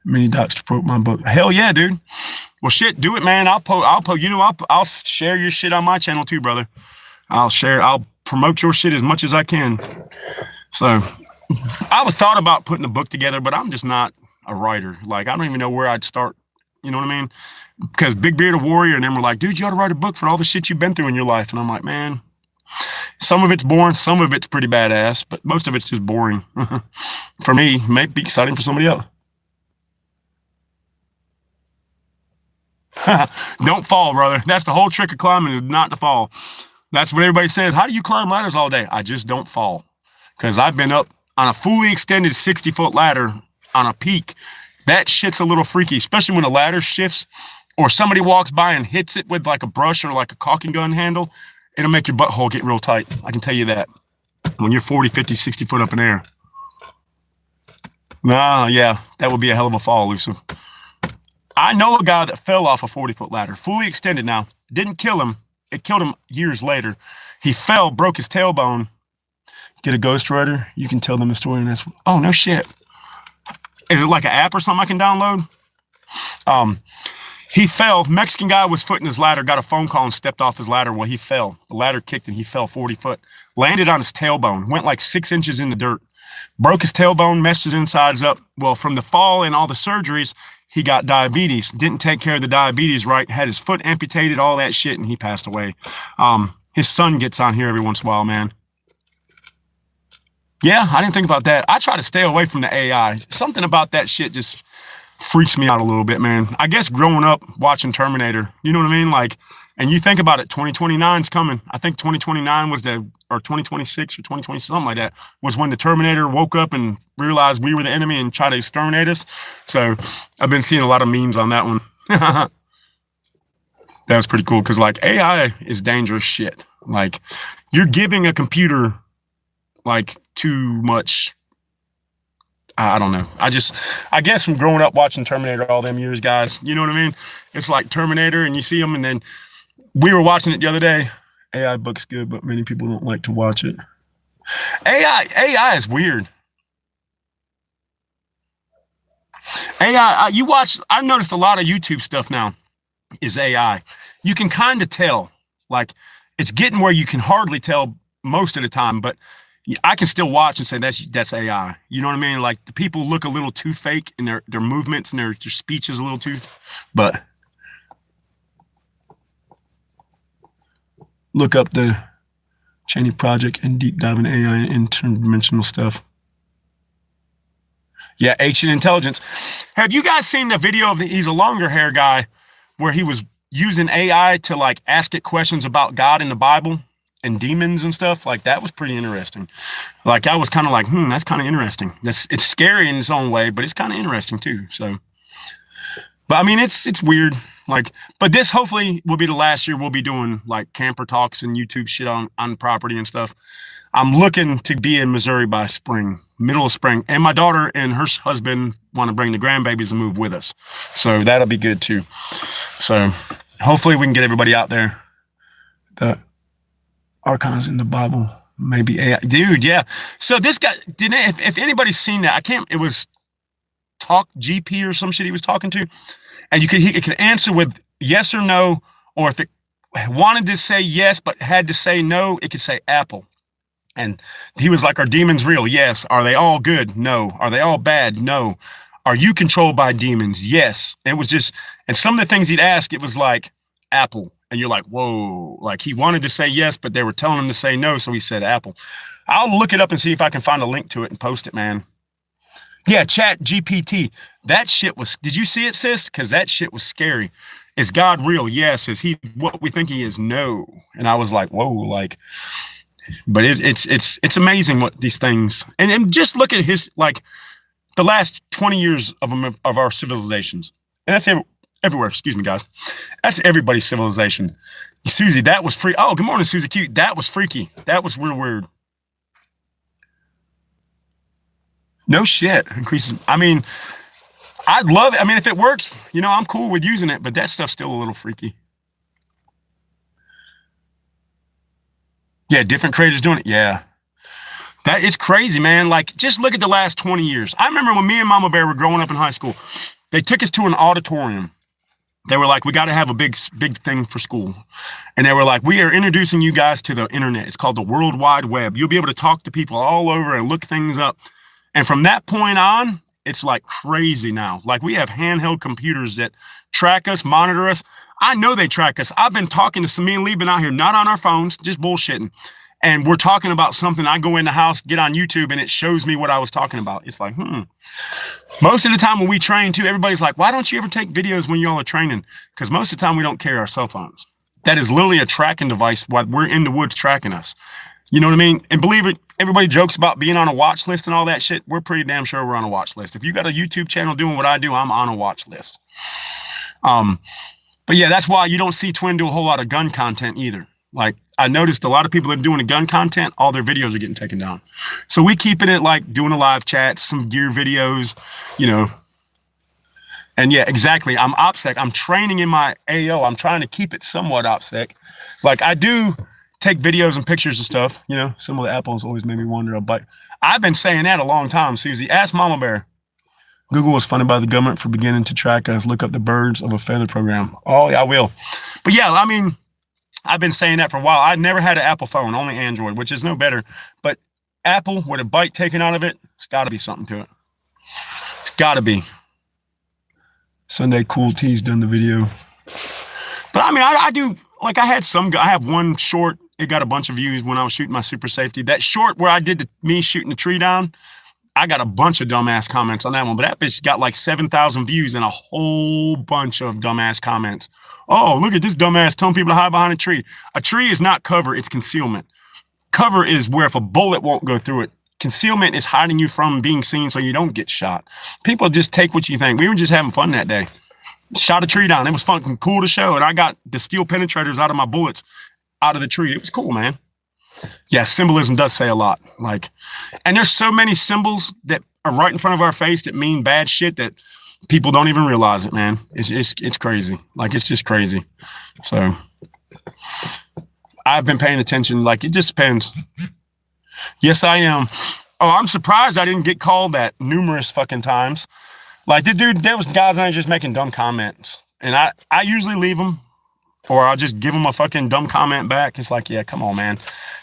Mini Docs to promote my book. Hell yeah, dude. Well, shit, do it, man. I'll share your shit on my channel too, brother. I'll promote your shit as much as I can. So I was thought about putting a book together, but I'm just not a writer. Like, I don't even know where I'd start. You know what I mean? Because Big Bearded Warrior and them were like, dude, you ought to write a book for all the shit you've been through in your life. And I'm like, man, some of it's boring, some of it's pretty badass, but most of it's just boring. For me, may be exciting for somebody else. Don't fall, brother. That's the whole trick of climbing, is not to fall. That's what everybody says. How do you climb ladders all day? I just don't fall. Because I've been up on a fully extended 60-foot ladder on a peak. That shit's a little freaky, especially when the ladder shifts or somebody walks by and hits it with like a brush or like a caulking gun handle. It'll make your butthole get real tight. I can tell you that. When you're 40, 50, 60 foot up in air. Nah, yeah, that would be a hell of a fall, Lucifer. I know a guy that fell off a 40-foot ladder, fully extended now. Didn't kill him. It killed him years later. He fell, broke his tailbone. Get a ghostwriter. You can tell them the story. And that's, oh, no shit. Is it like an app or something I can download? He fell. Mexican guy was footing his ladder, got a phone call and stepped off his ladder. Well, he fell. The ladder kicked and he fell 40 foot. Landed on his tailbone. Went like 6 inches in the dirt. Broke his tailbone, messed his insides up. Well, from the fall and all the surgeries, he got diabetes. Didn't take care of the diabetes right. Had his foot amputated, all that shit, and he passed away. His son gets on here every once in a while, man. Yeah, I didn't think about that. I try to stay away from the AI. Something about that shit just freaks me out a little bit, man. I guess growing up watching Terminator, you know what I mean? Like, and you think about it, 2029's coming. I think 2029 was or 2026 or 2020, something like that, was when the Terminator woke up and realized we were the enemy and tried to exterminate us. So I've been seeing a lot of memes on that one. That was pretty cool because, like, AI is dangerous shit. Like, you're giving a computer, like, too much. I don't know. I guess from growing up watching Terminator all them years, guys, you know what I mean? It's like Terminator and you see them, and then we were watching it the other day. AI book's good, but many people don't like to watch it. AI is weird. AI, I've noticed a lot of YouTube stuff now is AI. You can kind of tell, like, it's getting where you can hardly tell most of the time, but I can still watch and say that's AI. You know what I mean? Like, the people look a little too fake in their movements and their speech is a little too, but look up the Cheney Project and deep dive in AI and interdimensional stuff. Yeah, ancient intelligence. Have you guys seen the video of he's a longer hair guy where he was using AI to, like, ask it questions about God in the Bible and demons and stuff? Like, that was pretty interesting. Like, I was kind of like, that's kind of interesting. It's scary in its own way, but it's kind of interesting too. So, but I mean, it's weird. Like, but this hopefully will be the last year we'll be doing, like, camper talks and YouTube shit on property and stuff. I'm looking to be in Missouri by spring, middle of spring. And my daughter and her husband want to bring the grandbabies and move with us. So that'll be good too. So hopefully we can get everybody out there. The archons in the Bible, maybe AI. Dude, yeah. So this guy, if anybody's seen that, it was Talk GP or some shit he was talking to. And it could answer with yes or no, or if it wanted to say yes but had to say no, it could say Apple. And he was like, are demons real? Yes. Are they all good? No. Are they all bad? No. Are you controlled by demons? Yes. It was just, and some of the things he'd ask, it was like Apple. And you're like, whoa. Like, he wanted to say yes, but they were telling him to say no, so he said Apple. I'll look it up and see if I can find a link to it and post it, man. Yeah, Chat GPT. That shit was, did you see it, sis? Because that shit was scary. Is God real? Yes. Is he what we think he is? No. And I was like, whoa, like, but it's amazing what these things, and just look at his, like, the last 20 years of our civilizations. And that's everywhere. Excuse me, guys. That's everybody's civilization. Susie, that was free. Oh, good morning, Susie Q. That was freaky. That was real weird. No shit. Increases. I mean, I'd love it. I mean, if it works, you know, I'm cool with using it, but that stuff's still a little freaky. Yeah, different creators doing it. Yeah. It's crazy, man. Like, just look at the last 20 years. I remember when me and Mama Bear were growing up in high school, they took us to an auditorium. They were like, we got to have a big thing for school. And they were like, we are introducing you guys to the internet. It's called the World Wide Web. You'll be able to talk to people all over and look things up. And from that point on, it's like crazy now. Like we have handheld computers that track us, monitor us. I know they track us. I've been talking to me and Lee been out here, not on our phones, just bullshitting. And we're talking about something. I go in the house, get on YouTube, and it shows me what I was talking about. It's like, Most of the time when we train too, everybody's like, why don't you ever take videos when y'all are training? Because most of the time we don't carry our cell phones. That is literally a tracking device while we're in the woods tracking us. You know what I mean? And believe it, everybody jokes about being on a watch list and all that shit. We're pretty damn sure we're on a watch list. If you got a YouTube channel doing what I do, I'm on a watch list. But yeah, that's why you don't see Twin do a whole lot of gun content either. Like I noticed a lot of people that are doing the gun content, all their videos are getting taken down. So we keeping it like doing a live chat, some gear videos, you know. And yeah, exactly. I'm OPSEC. I'm training in my AO. I'm trying to keep it somewhat OPSEC. Like I do take videos and pictures and stuff, you know. Some of the apples always made me wonder. But I've been saying that a long time, Susie. Ask Mama Bear. Google was funded by the government for beginning to track us. Look up the birds of a feather program. Oh, yeah, I will. But yeah, I mean, I've been saying that for a while. I never had an Apple phone, only Android, which is no better. But Apple, with a bite taken out of it, it's got to be something to it. It's got to be. Sunday Cool T's done the video. But I mean, I do, like I have one short, it got a bunch of views when I was shooting my super safety. That short where I did me shooting the tree down, I got a bunch of dumbass comments on that one, but that bitch got like 7,000 views and a whole bunch of dumbass comments. Oh, look at this dumbass telling people to hide behind a tree. A tree is not cover, it's concealment. Cover is where if a bullet won't go through it. Concealment is hiding you from being seen so you don't get shot. People just take what you think. We were just having fun that day. Shot a tree down. It was fucking cool to show. And I got the steel penetrators out of my bullets out of the tree. It was cool, man. Yeah, symbolism does say a lot. Like, and there's so many symbols that are right in front of our face that mean bad shit that people don't even realize it, man. It's crazy. Like, it's just crazy. So I've been paying attention. Like, it just depends. Yes, I am. Oh, I'm surprised I didn't get called that numerous fucking times. Like, there was guys on there just making dumb comments. And I usually leave them. Or I'll just give them a fucking dumb comment back. It's like, yeah, come on, man.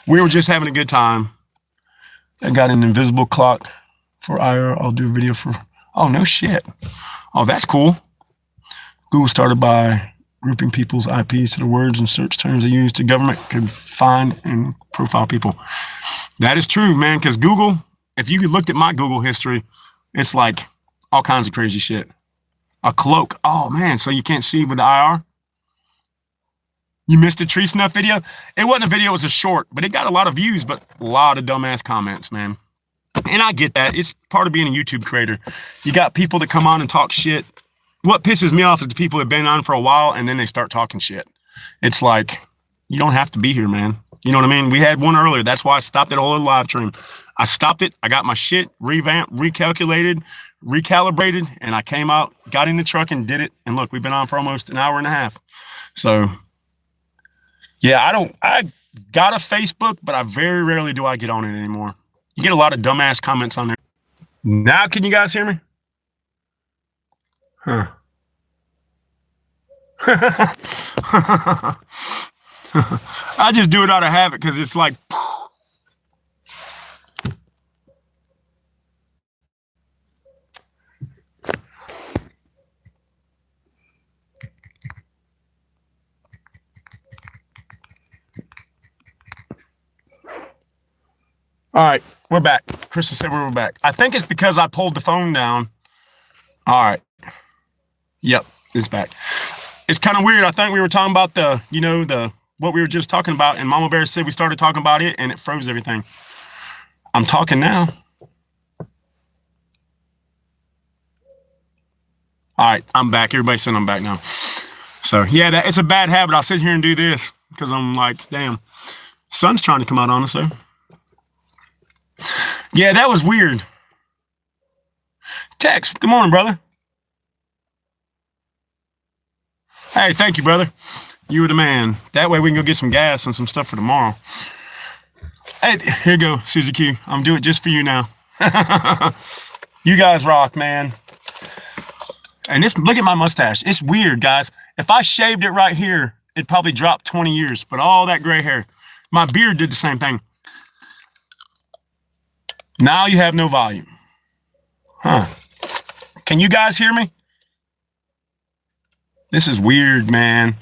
We were just having a good time. I got an invisible clock for IR. I'll do a video for... Oh, no shit. Oh, that's cool. Google started by grouping people's IPs to the words and search terms they use. The government could find and profile people. That is true, man, because Google, if you looked at my Google history, it's like all kinds of crazy shit. A cloak. Oh, man, so you can't see with the IR? You missed a tree snuff video? It wasn't a video, it was a short, but it got a lot of views, but a lot of dumbass comments, man. And I get that. It's part of being a YouTube creator. You got people that come on and talk shit. What pisses me off is the people that have been on for a while and then they start talking shit. It's like, you don't have to be here, man. You know what I mean? We had one earlier. That's why I stopped that whole live stream. I stopped it. I got my shit revamped, recalculated, recalibrated, and I came out, got in the truck and did it. And look, we've been on for almost an hour and a half. So... yeah, I got a Facebook, but I very rarely do I get on it anymore. You get a lot of dumbass comments on there. Now, can you guys hear me? Huh. I just do it out of habit because it's like... All right, we're back. Krista said we were back. I think it's because I pulled the phone down. All right. Yep, it's back. It's kind of weird. I think we were talking about what we were just talking about, and Mama Bear said we started talking about it, and it froze everything. I'm talking now. All right, I'm back. Everybody said I'm back now. So, yeah, it's a bad habit. I'll sit here and do this because I'm like, damn, sun's trying to come out on us, though. Yeah, that was weird. Tex, good morning, brother. Hey, thank you, brother. You were the man. That way we can go get some gas and some stuff for tomorrow. Hey, here you go, Susie Q. I'm doing it just for you now. You guys rock, man. And look at my mustache. It's weird, guys. If I shaved it right here, it'd probably drop 20 years. But all that gray hair. My beard did the same thing. Now you have no volume. Huh. Can you guys hear me? This is weird, man.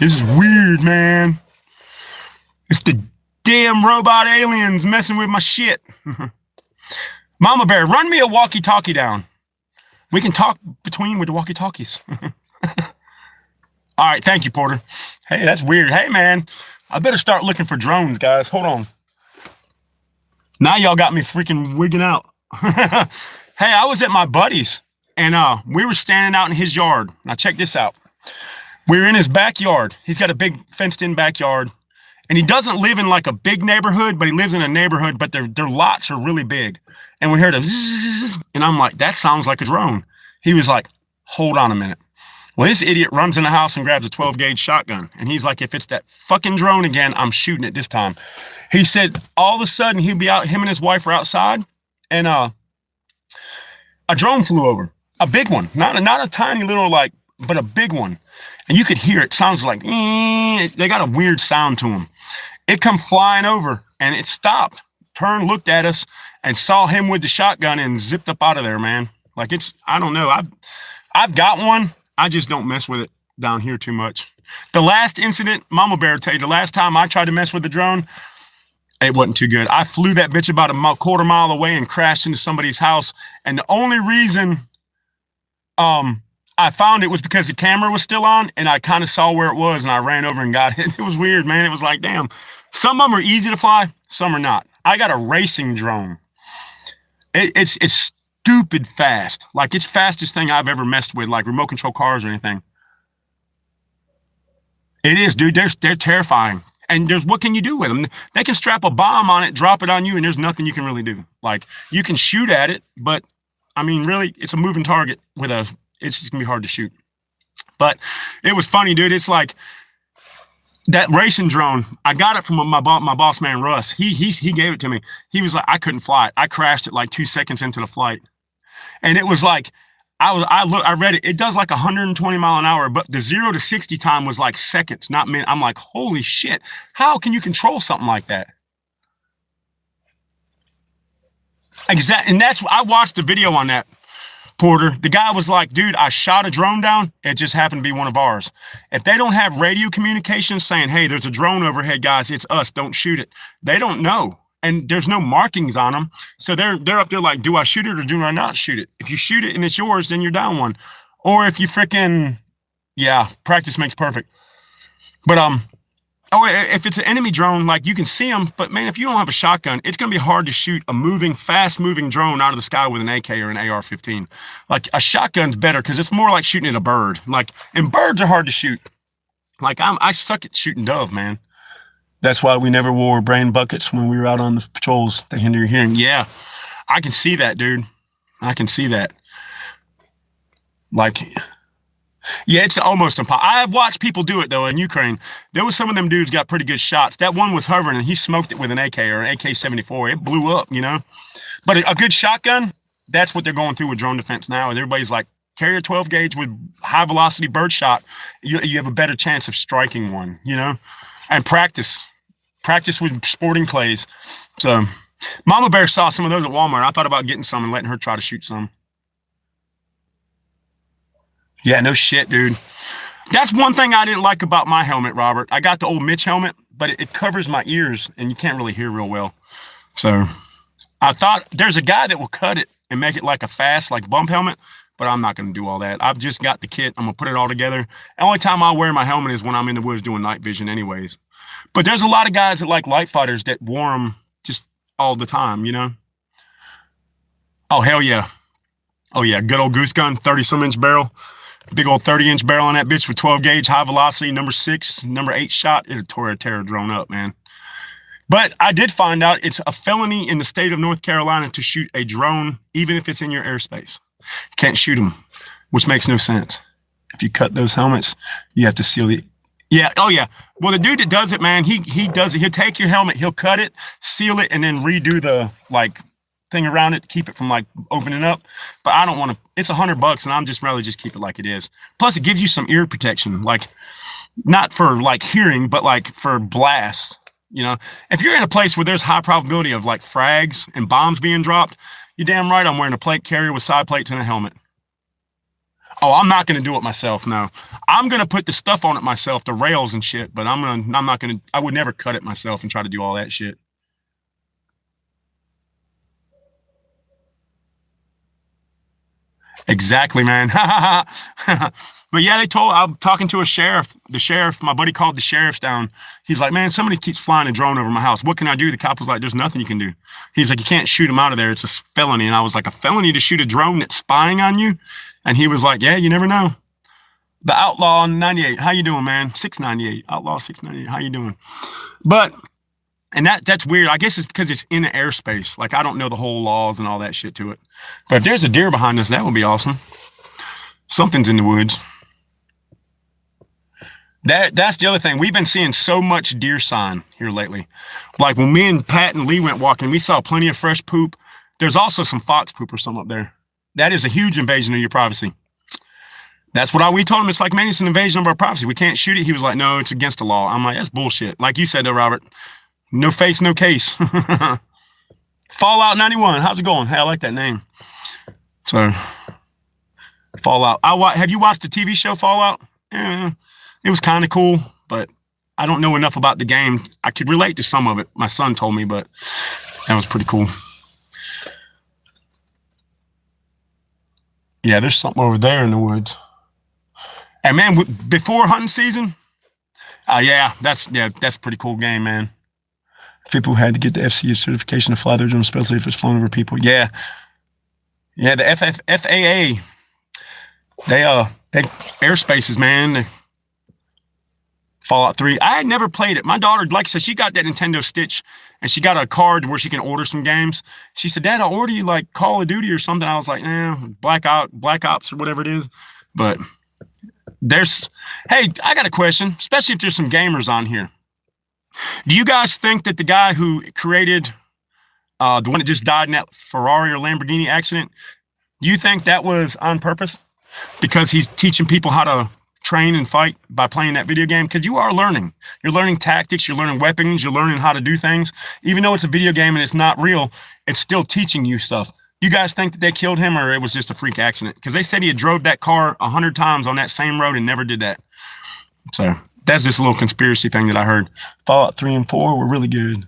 This is weird, man. It's the damn robot aliens messing with my shit. Mama Bear, run me a walkie-talkie down. We can talk between with the walkie-talkies. All right, thank you, Porter. Hey, that's weird. Hey, man, I better start looking for drones, guys. Hold on. Now y'all got me freaking wigging out. Hey, I was at my buddy's, and we were standing out in his yard. Now check this out. We were in his backyard. He's got a big fenced-in backyard, and he doesn't live in like a big neighborhood, but he lives in a neighborhood, but their lots are really big. And we heard a zzz, and I'm like, that sounds like a drone. He was like, hold on a minute. Well, this idiot runs in the house and grabs a 12-gauge shotgun. And he's like, if it's that fucking drone again, I'm shooting it this time. He said all of a sudden he'd be out, him and his wife were outside, and a drone flew over. A big one. Not a tiny little but a big one. And you could hear it. Sounds like, they got a weird sound to them. It come flying over and it stopped, turned, looked at us, and saw him with the shotgun and zipped up out of there, man. Like I don't know. I've got one. I just don't mess with it down here too much. The last incident, Mama Bear will tell you, the last time I tried to mess with the drone, it wasn't too good. I flew that bitch about a quarter mile away and crashed into somebody's house. And the only reason I found it was because the camera was still on and I kind of saw where it was and I ran over and got it. It was weird, man. It was like, damn. Some of them are easy to fly, some are not. I got a racing drone. It's stupid fast. Like, it's fastest thing I've ever messed with, like remote control cars or anything. It is, dude. They're terrifying. And what can you do with them? They can strap a bomb on it, drop it on you, and there's nothing you can really do. Like, you can shoot at it, but I mean, really, it's a moving target it's just gonna be hard to shoot. But it was funny, dude. It's like that racing drone. I got it from my boss man, Russ. He gave it to me. He was like, I couldn't fly it. I crashed it like 2 seconds into the flight. And it was like, I read it. It does like 120 mile an hour, but the 0 to 60 time was like seconds, not minutes. I'm like, holy shit. How can you control something like that? Exactly. And I watched the video on that, Porter. The guy was like, dude, I shot a drone down. It just happened to be one of ours. If they don't have radio communications saying, hey, there's a drone overhead, guys, it's us, don't shoot it. They don't know. And there's no markings on them. So they're up there like, do I shoot it or do I not shoot it? If you shoot it and it's yours, then you're down one. Or if you practice makes perfect. But if it's an enemy drone, like, you can see them, but man, if you don't have a shotgun, it's going to be hard to shoot a fast-moving drone out of the sky with an AK or an AR-15. Like, a shotgun's better because it's more like shooting at a bird. Like, and birds are hard to shoot. Like, I suck at shooting dove, man. That's why we never wore brain buckets when we were out on the patrols. They hinder your hearing. Yeah, I can see that, dude. I can see that. Like, yeah, it's almost impossible. I have watched people do it, though, in Ukraine. There was some of them dudes got pretty good shots. That one was hovering, and he smoked it with an AK or an AK-74. It blew up, you know? But a good shotgun, that's what they're going through with drone defense now. And everybody's like, carry a 12-gauge with high-velocity bird shot. You have a better chance of striking one, you know? And practice with sporting clays. So Mama Bear saw some of those at Walmart. I thought about getting some and letting her try to shoot some. Yeah, no shit, dude. That's one thing I didn't like about my helmet, Robert. I got the old Mitch helmet, but it covers my ears and you can't really hear real well. So I thought there's a guy that will cut it and make it like a fast, like bump helmet, but I'm not going to do all that. I've just got the kit. I'm going to put it all together. The only time I'll wear my helmet is when I'm in the woods doing night vision anyways. But there's a lot of guys that like light fighters that wore them just all the time, you know? Oh, hell yeah. Oh, yeah. Good old goose gun, 30-some inch barrel. Big old 30-inch barrel on that bitch with 12-gauge, high velocity, number 6, number 8 shot. It'll tear a drone up, man. But I did find out it's a felony in the state of North Carolina to shoot a drone, even if it's in your airspace. Can't shoot them, which makes no sense. If you cut those helmets, you have to seal it. Yeah. Oh, yeah. Well, the dude that does it, man, he does it. He'll take your helmet, he'll cut it, seal it, and then redo the, like, thing around it to keep it from, like, opening up. But I don't want to. It's $100, and I'm just rather just keep it like it is. Plus, it gives you some ear protection, like, not for, like, hearing, but, like, for blasts. You know, if you're in a place where there's high probability of, like, frags and bombs being dropped, you're damn right I'm wearing a plate carrier with side plates and a helmet. Oh, I'm not gonna do it myself. No, I'm gonna put the stuff on it myself, the rails and shit. But I'm not gonna. I would never cut it myself and try to do all that shit. Exactly, man. But yeah, I'm talking to a sheriff. The sheriff, my buddy called the sheriff's down. He's like, man, somebody keeps flying a drone over my house. What can I do? The cop was like, there's nothing you can do. He's like, you can't shoot him out of there. It's a felony. And I was like, a felony to shoot a drone that's spying on you? And he was like, yeah, you never know. The Outlaw 98. How you doing, man? 698. Outlaw 698. How you doing? But and that's weird. I guess it's because it's in the airspace. Like I don't know the whole laws and all that shit to it. But if there's a deer behind us, that would be awesome. Something's in the woods. That's the other thing. We've been seeing so much deer sign here lately. Like when me and Pat and Lee went walking, we saw plenty of fresh poop. There's also some fox poop or something up there. That is a huge invasion of your privacy. That's what we told him. It's like, man, it's an invasion of our privacy. We can't shoot it. He was like, no, it's against the law. I'm like, that's bullshit. Like you said though, Robert, no face, no case. Fallout 91. How's it going? Hey, I like that name. So Fallout. Have you watched the TV show Fallout? Yeah. It was kind of cool, but I don't know enough about the game. I could relate to some of it. My son told me, but that was pretty cool. Yeah, there's something over there in the woods. And man, before hunting season, yeah, that's a pretty cool game, man. People had to get the FCA certification to fly their drone, especially if it's flown over people. Yeah, the FAA, they airspaces, man. Fallout 3. I had never played it. My daughter, like I said, she got that Nintendo Stitch and she got a card where she can order some games. She said, Dad, I'll order you like Call of Duty or something. I was like, Black Ops or whatever it is. But hey, I got a question, especially if there's some gamers on here. Do you guys think that the guy who created the one that just died in that Ferrari or Lamborghini accident, do you think that was on purpose? Because he's teaching people how to train and fight by playing that video game? Because you are learning. You're learning tactics, you're learning weapons, you're learning how to do things. Even though it's a video game and it's not real, it's still teaching you stuff. You guys think that they killed him or it was just a freak accident? Because they said he had drove that car 100 times on that same road and never did that. So that's just a little conspiracy thing that I heard. Fallout 3 and 4 were really good.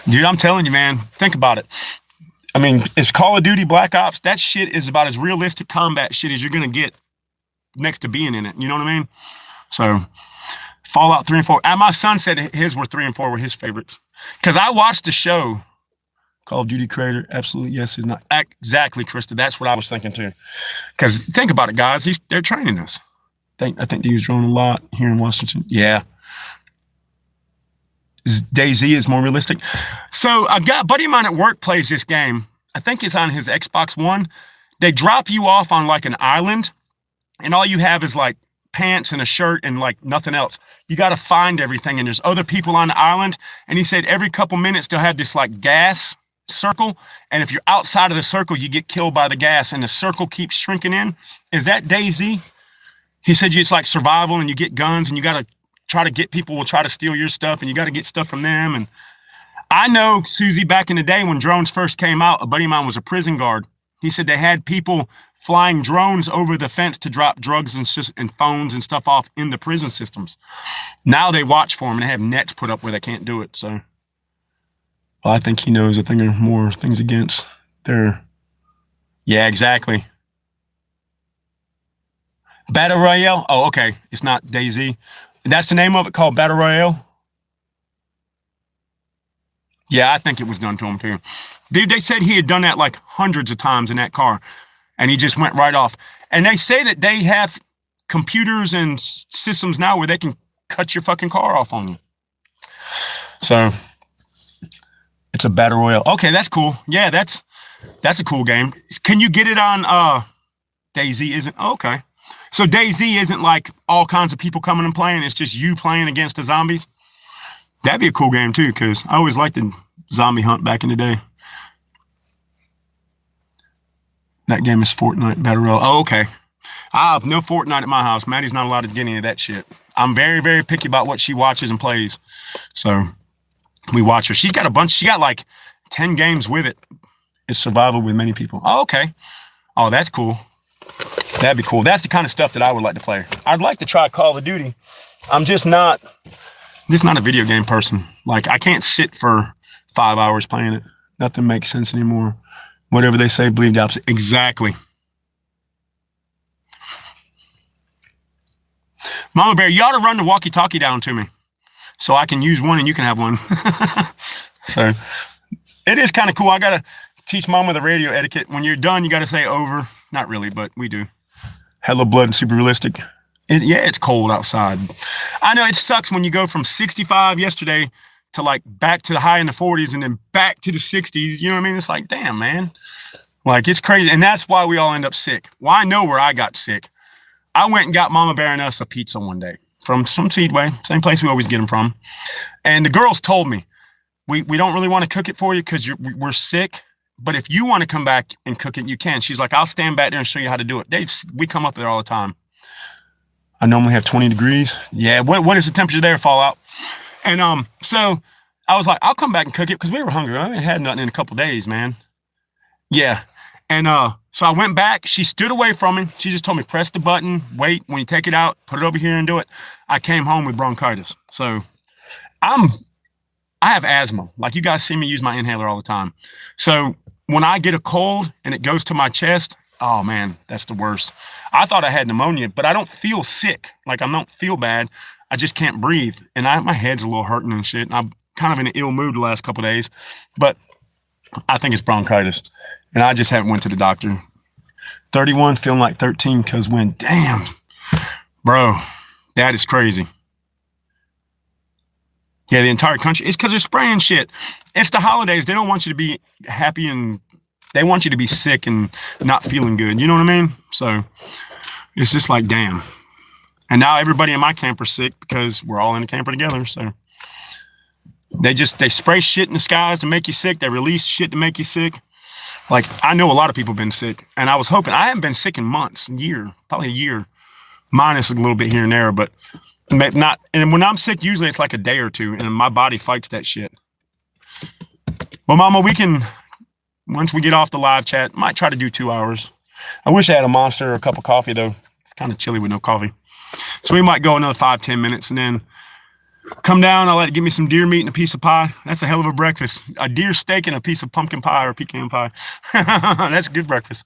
Dude, I'm telling you, man, think about it. I mean, it's Call of Duty Black Ops. That shit is about as realistic combat shit as you're going to get next to being in it. You know what I mean? So Fallout 3 and 4. And my son said his were 3 and 4 were his favorites. Because I watched the show. Call of Duty creator. Absolutely. Yes, he's not. Exactly, Krista. That's what I was thinking too. Because think about it, guys. They're training us. I think they use drone a lot here in Washington. Yeah. DayZ is more realistic. So a buddy of mine at work plays this game. I think it's on his Xbox One. They drop you off on like an island, and all you have is like pants and a shirt and like nothing else. You got to find everything, and there's other people on the island. And he said every couple minutes they'll have this like gas circle, and if you're outside of the circle, you get killed by the gas, and the circle keeps shrinking in. Is that DayZ? He said it's like survival, and you get guns, and you got to try to get people will try to steal your stuff, and you got to get stuff from them. And I know, Susie, back in the day when drones first came out, a buddy of mine was a prison guard. He said they had people flying drones over the fence to drop drugs and phones and stuff off in the prison systems. Now they watch for them, and they have nets put up where they can't do it. So well, I think he knows. I think there are more things against their. Yeah, exactly. Battle Royale. Oh, okay. It's not DayZ. That's the name of it, called Battle Royale? Yeah, I think it was done to him too. Dude, they said he had done that like hundreds of times in that car, and he just went right off. And they say that they have computers and systems now where they can cut your fucking car off on you. So it's a Battle Royale. Okay, that's cool. Yeah, that's a cool game. Can you get it on DayZ? Isn't okay. So DayZ isn't like all kinds of people coming and playing. It's just you playing against the zombies. That'd be a cool game too, because I always liked the zombie hunt back in the day. That game is Fortnite Battle Royale. Oh, okay. I have no Fortnite at my house. Maddie's not allowed to get any of that shit. I'm very, very picky about what she watches and plays. So we watch her. She's got a bunch. She got like 10 games with it. It's survival with many people. Oh, okay. Oh, that's cool. That'd be cool. That's the kind of stuff that I would like to play. I'd like to try Call of Duty. I'm just not a video game person. Like, I can't sit for 5 hours playing it. Nothing makes sense anymore. Whatever they say, believe the opposite. Exactly. Mama Bear, you ought to run the walkie-talkie down to me so I can use one and you can have one. So it is kind of cool. I got to teach Mama the radio etiquette. When you're done, you got to say over. Not really, but we do. Hello, blood and super realistic. Yeah, it's cold outside. I know it sucks when you go from 65 yesterday to like back to the high in the 40s and then back to the 60s. You know what I mean? It's like, damn, man. Like, it's crazy. And that's why we all end up sick. Well, I know where I got sick. I went and got Mama Bear and us a pizza one day from some Speedway, same place we always get them from. And the girls told me, we don't really want to cook it for you because we're sick. But if you want to come back and cook it, you can. She's like, I'll stand back there and show you how to do it. We come up there all the time. I normally have 20 degrees. Yeah, what is the temperature there, Fallout? And so I was like, I'll come back and cook it because we were hungry. I haven't had nothing in a couple days, man. Yeah. And so I went back. She stood away from me. She just told me, press the button, wait. When you take it out, put it over here and do it. I came home with bronchitis. So I have asthma. Like, you guys see me use my inhaler all the time. So when I get a cold and it goes to my chest, oh man, that's the worst. I thought I had pneumonia, but I don't feel sick. Like, I don't feel bad. I just can't breathe. And my head's a little hurting and shit. And I'm kind of in an ill mood the last couple of days, but I think it's bronchitis. And I just haven't went to the doctor. 31, feeling like 13 because when, damn, bro, that is crazy. Yeah, the entire country. It's because they're spraying shit. It's the holidays. They don't want you to be happy and they want you to be sick and not feeling good. You know what I mean? So it's just like, damn. And now everybody in my camper's sick because we're all in a camper together. So they spray shit in the skies to make you sick. They release shit to make you sick. Like, I know a lot of people have been sick, and I was hoping. I haven't been sick in months, probably a year, minus a little bit here and there, but not. And when I'm sick, usually it's like a day or two, and my body fights that shit. Well, Mama, we can, once we get off the live chat, might try to do 2 hours. I wish I had a Monster or a cup of coffee, though. It's kind of chilly with no coffee. So we might go another 5-10 minutes, and then come down. I'll let it give me some deer meat and a piece of pie. That's a hell of a breakfast. A deer steak and a piece of pumpkin pie or pecan pie. That's a good breakfast.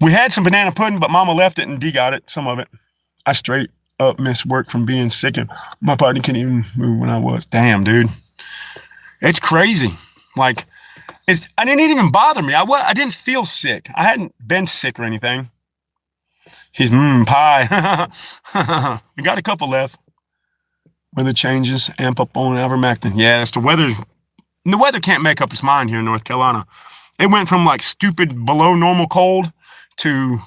We had some banana pudding, but Mama left it and D got it, some of it. I straight up missed work from being sick, and my body couldn't even move when I was. Damn, dude. It's crazy. Like, it didn't even bother me. I didn't feel sick. I hadn't been sick or anything. He's, pie. We got a couple left. Weather changes, amp up on ivermectin. Yeah, that's the weather. The weather can't make up its mind here in North Carolina. It went from like stupid below normal cold to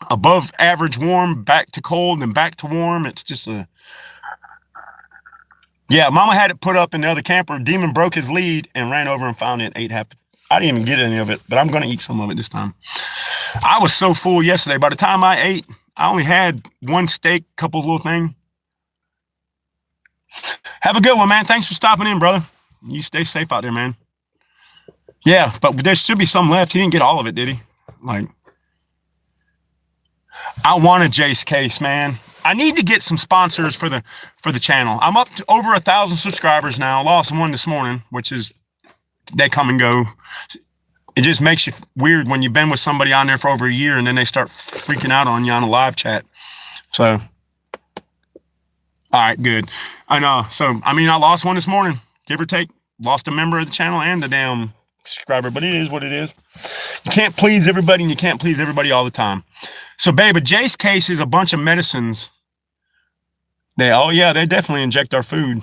above average warm, back to cold, and back to warm. It's just yeah, Mama had it put up in the other camper. Demon broke his lead and ran over and found it, ate half. I didn't even get any of it, but I'm going to eat some of it this time. I was so full yesterday. By the time I ate, I only had one steak, couple of little things. Have a good one, man. Thanks for stopping in, brother. You stay safe out there, man. Yeah, but there should be some left. He didn't get all of it, did he? Like, I want a Jace case, man. I need to get some sponsors for the channel. I'm up to over 1,000 subscribers now. Lost one this morning, which is, they come and go. It just makes you weird when you've been with somebody on there for over a year and then they start freaking out on you on a live chat. So, all right, good. I know. So, I mean, I lost one this morning, give or take. Lost a member of the channel and a damn subscriber, but it is what it is. You can't please everybody and you can't please everybody all the time. So, babe, a Jace case is a bunch of medicines. They definitely inject our food.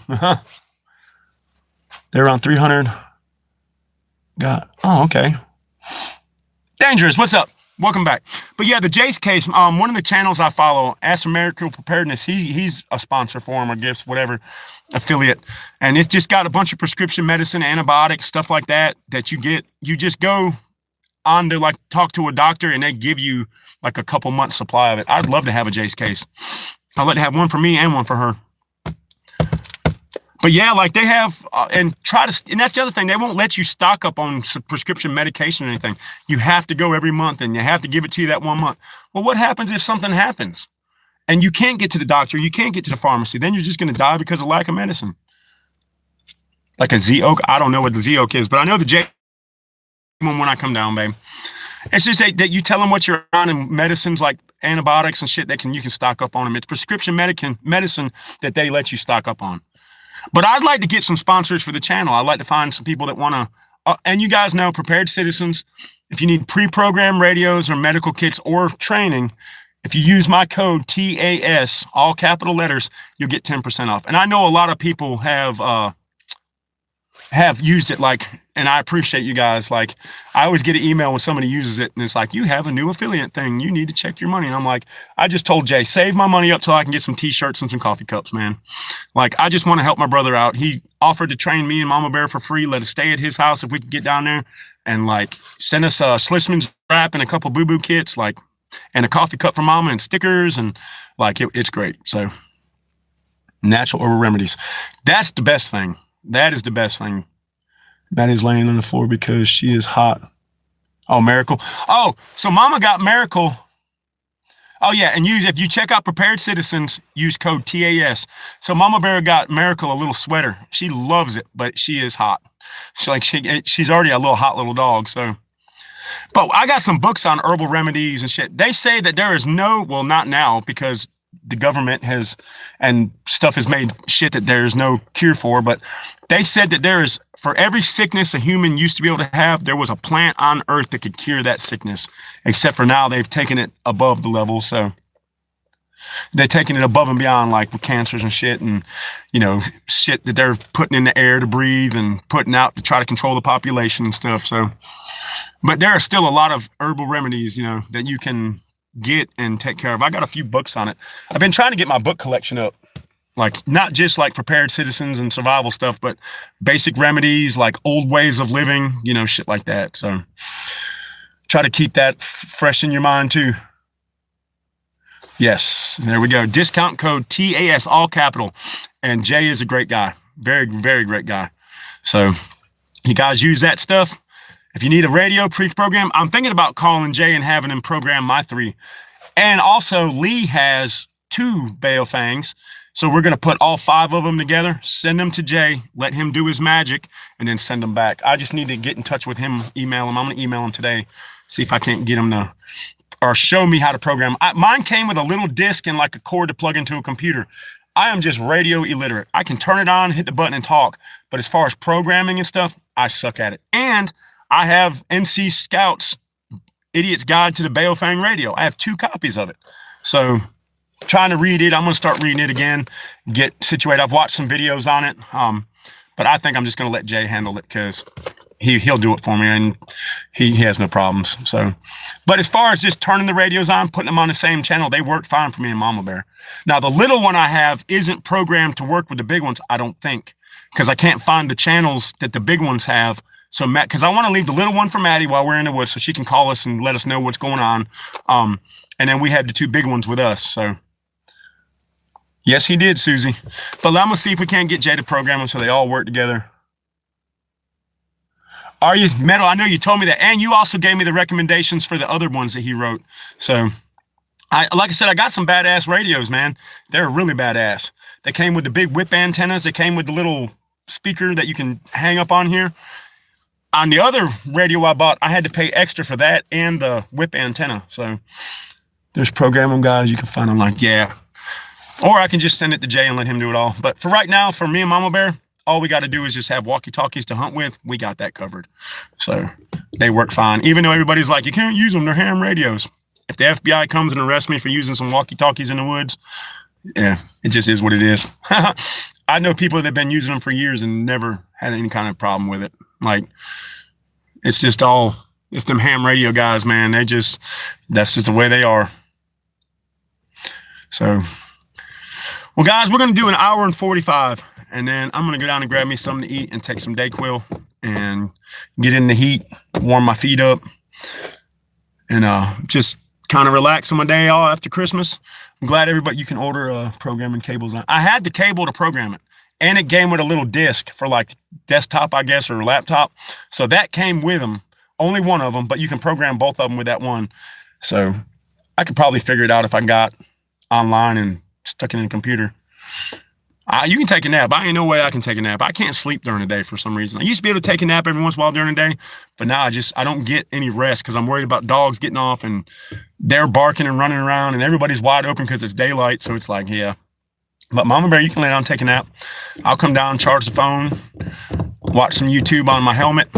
They're around 300. Oh, okay. Dangerous, what's up? Welcome back. But yeah, the Jace case, one of the channels I follow, Astronomical Preparedness, he's a sponsor for him or gifts, whatever, affiliate. And it's just got a bunch of prescription medicine, antibiotics, stuff like that you get. You just go on to like talk to a doctor and they give you like a couple months supply of it. I'd love to have a Jace case. I'd like to have one for me and one for her. But yeah, like they have, and that's the other thing. They won't let you stock up on prescription medication or anything. You have to go every month and you have to give it to you that 1 month. Well, what happens if something happens and you can't get to the doctor, you can't get to the pharmacy? Then you're just going to die because of lack of medicine. Like a Z-Oak. I don't know what the Z-Oak is, but I know the J one when I come down, babe. It's just that you tell them what you're on, and medicines like antibiotics and shit you can stock up on them. It's prescription medicine that they let you stock up on. But I'd like to get some sponsors for the channel. I'd like to find some people that want to, and you guys know, Prepared Citizens, if you need pre-programmed radios or medical kits or training, if you use my code TAS, all capital letters, you'll get 10% off. And I know a lot of people have used it, like, and I appreciate you guys. Like, I always get an email when somebody uses it and it's like, you have a new affiliate thing, you need to check your money. And I'm like, I just told Jay, save my money up till I can get some t-shirts and some coffee cups, man. Like, I just want to help my brother out. He offered to train me and Mama Bear for free, let us stay at his house if we could get down there, and like send us a Schlitzman's wrap and a couple boo-boo kits, like, and a coffee cup for Mama and stickers, and like it's great. So natural herbal remedies, that's the best thing. That is the best thing. Maddie's laying on the floor because she is hot. Oh, Miracle. Oh, so Mama got Miracle. Oh, yeah, and if you check out Prepared Citizens, use code TAS. So Mama Bear got Miracle a little sweater. She loves it, but she is hot. She's already a little hot little dog, so. But I got some books on herbal remedies and shit. They say that there is well, not now, because the government has, and stuff has made shit that there's no cure for, but they said that there is, for every sickness a human used to be able to have, there was a plant on earth that could cure that sickness, except for now they've taken it above the level. So they're taking it above and beyond, like with cancers and shit, and, shit that they're putting in the air to breathe and putting out to try to control the population and stuff. So, but there are still a lot of herbal remedies, that you can get and take care of. I got a few books on it. I've been trying to get my book collection up, like not just like Prepared Citizens and survival stuff, but basic remedies, like old ways of living, shit like that. So try to keep that fresh in your mind too. Yes, there we go. Discount code TAS, all capital. And Jay is a great guy. Very, very great guy. So you guys use that stuff. If you need a radio pre-program, I'm thinking about calling Jay and having him program my 3. And also, Lee has 2 Baofangs. So we're going to put all 5 of them together, send them to Jay, let him do his magic, and then send them back. I just need to get in touch with him, email him. I'm going to email him today, see if I can't get him to, or show me how to program. Mine came with a little disc and like a cord to plug into a computer. I am just radio illiterate. I can turn it on, hit the button, and talk. But as far as programming and stuff, I suck at it. And I have NC Scout's Idiot's Guide to the Baofang Radio. I have 2 copies of it. So trying to read it. I'm going to start reading it again, get situated. I've watched some videos on it. But I think I'm just going to let Jay handle it because he'll do it for me, and he has no problems. So, but as far as just turning the radios on, putting them on the same channel, they work fine for me and Mama Bear. Now, the little one I have isn't programmed to work with the big ones, I don't think, because I can't find the channels that the big ones have. So, Matt, because I want to leave the little one for Maddie while we're in the woods so she can call us and let us know what's going on. And then we had the 2 big ones with us. So, yes, he did, Susie. But I'm going to see if we can't get Jay to program them so they all work together. Are you Metal? I know you told me that. And you also gave me the recommendations for the other ones that he wrote. So, like I said, I got some badass radios, man. They're really badass. They came with the big whip antennas. They came with the little speaker that you can hang up on here. On the other radio I bought, I had to pay extra for that and the whip antenna. So there's programming guys you can find online. Yeah. Or I can just send it to Jay and let him do it all. But for right now, for me and Mama Bear, all we got to do is just have walkie-talkies to hunt with. We got that covered. So they work fine. Even though everybody's like, you can't use them, they're ham radios. If the FBI comes and arrests me for using some walkie-talkies in the woods, yeah, it just is what it is. I know people that have been using them for years and never had any kind of problem with it. Like, it's them ham radio guys, man. That's just the way they are. So, well, guys, we're going to do an hour and 45, and then I'm going to go down and grab me something to eat and take some Dayquil and get in the heat, warm my feet up, and just kind of relax on my day all after Christmas. I'm glad you can order programming cables. I had the cable to program it. and it came with a little disc for like desktop, I guess, or laptop. So that came with them. Only one of them, but you can program both of them with that one. So I could probably figure it out if I got online and stuck it in a computer. You can take a nap. I ain't no way I can take a nap. I can't sleep during the day for some reason. I used to be able to take a nap every once in a while during the day, but now I don't get any rest because I'm worried about dogs getting off and they're barking and running around and everybody's wide open because it's daylight. So it's like, yeah. But Mama Bear, you can lay down and take a nap. I'll come down, charge the phone, watch some YouTube on my helmet.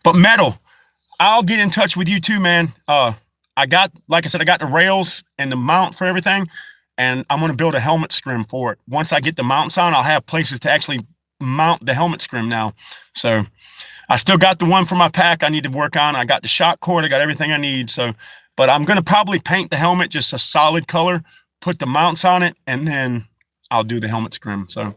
But Metal, I'll get in touch with you too, man. Like I said, I got the rails and the mount for everything. And I'm going to build a helmet scrim for it. Once I get the mounts on, I'll have places to actually mount the helmet scrim now. So I still got the one for my pack I need to work on. I got the shock cord. I got everything I need. So, but I'm going to probably paint the helmet just a solid color, put the mounts on it, and then I'll do the helmet scrim. So,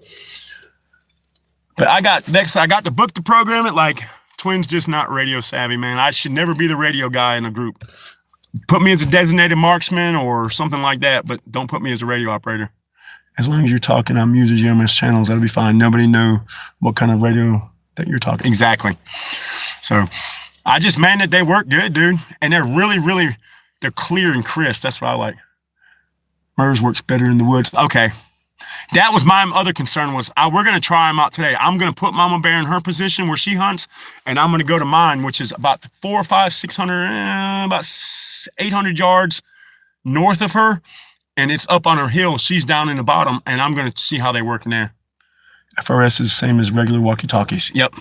but I got the book to program it. Like, Twins just not radio savvy, man. I should never be the radio guy in a group. Put me as a designated marksman or something like that, but don't put me as a radio operator. As long as you're talking on Muser GMS channels, that'll be fine. Nobody know what kind of radio that you're talking. Exactly. So man, that they work good, dude. And they're really, they're clear and crisp. That's what I like. MERS works better in the woods. Okay. That was my other concern was we're going to try them out today. I'm going to put Mama Bear in her position where she hunts, and I'm going to go to mine, which is about 600, about 800 yards north of her, and it's up on her hill. She's down in the bottom, and I'm going to see how they work in there. FRS is the same as regular walkie-talkies. Yep.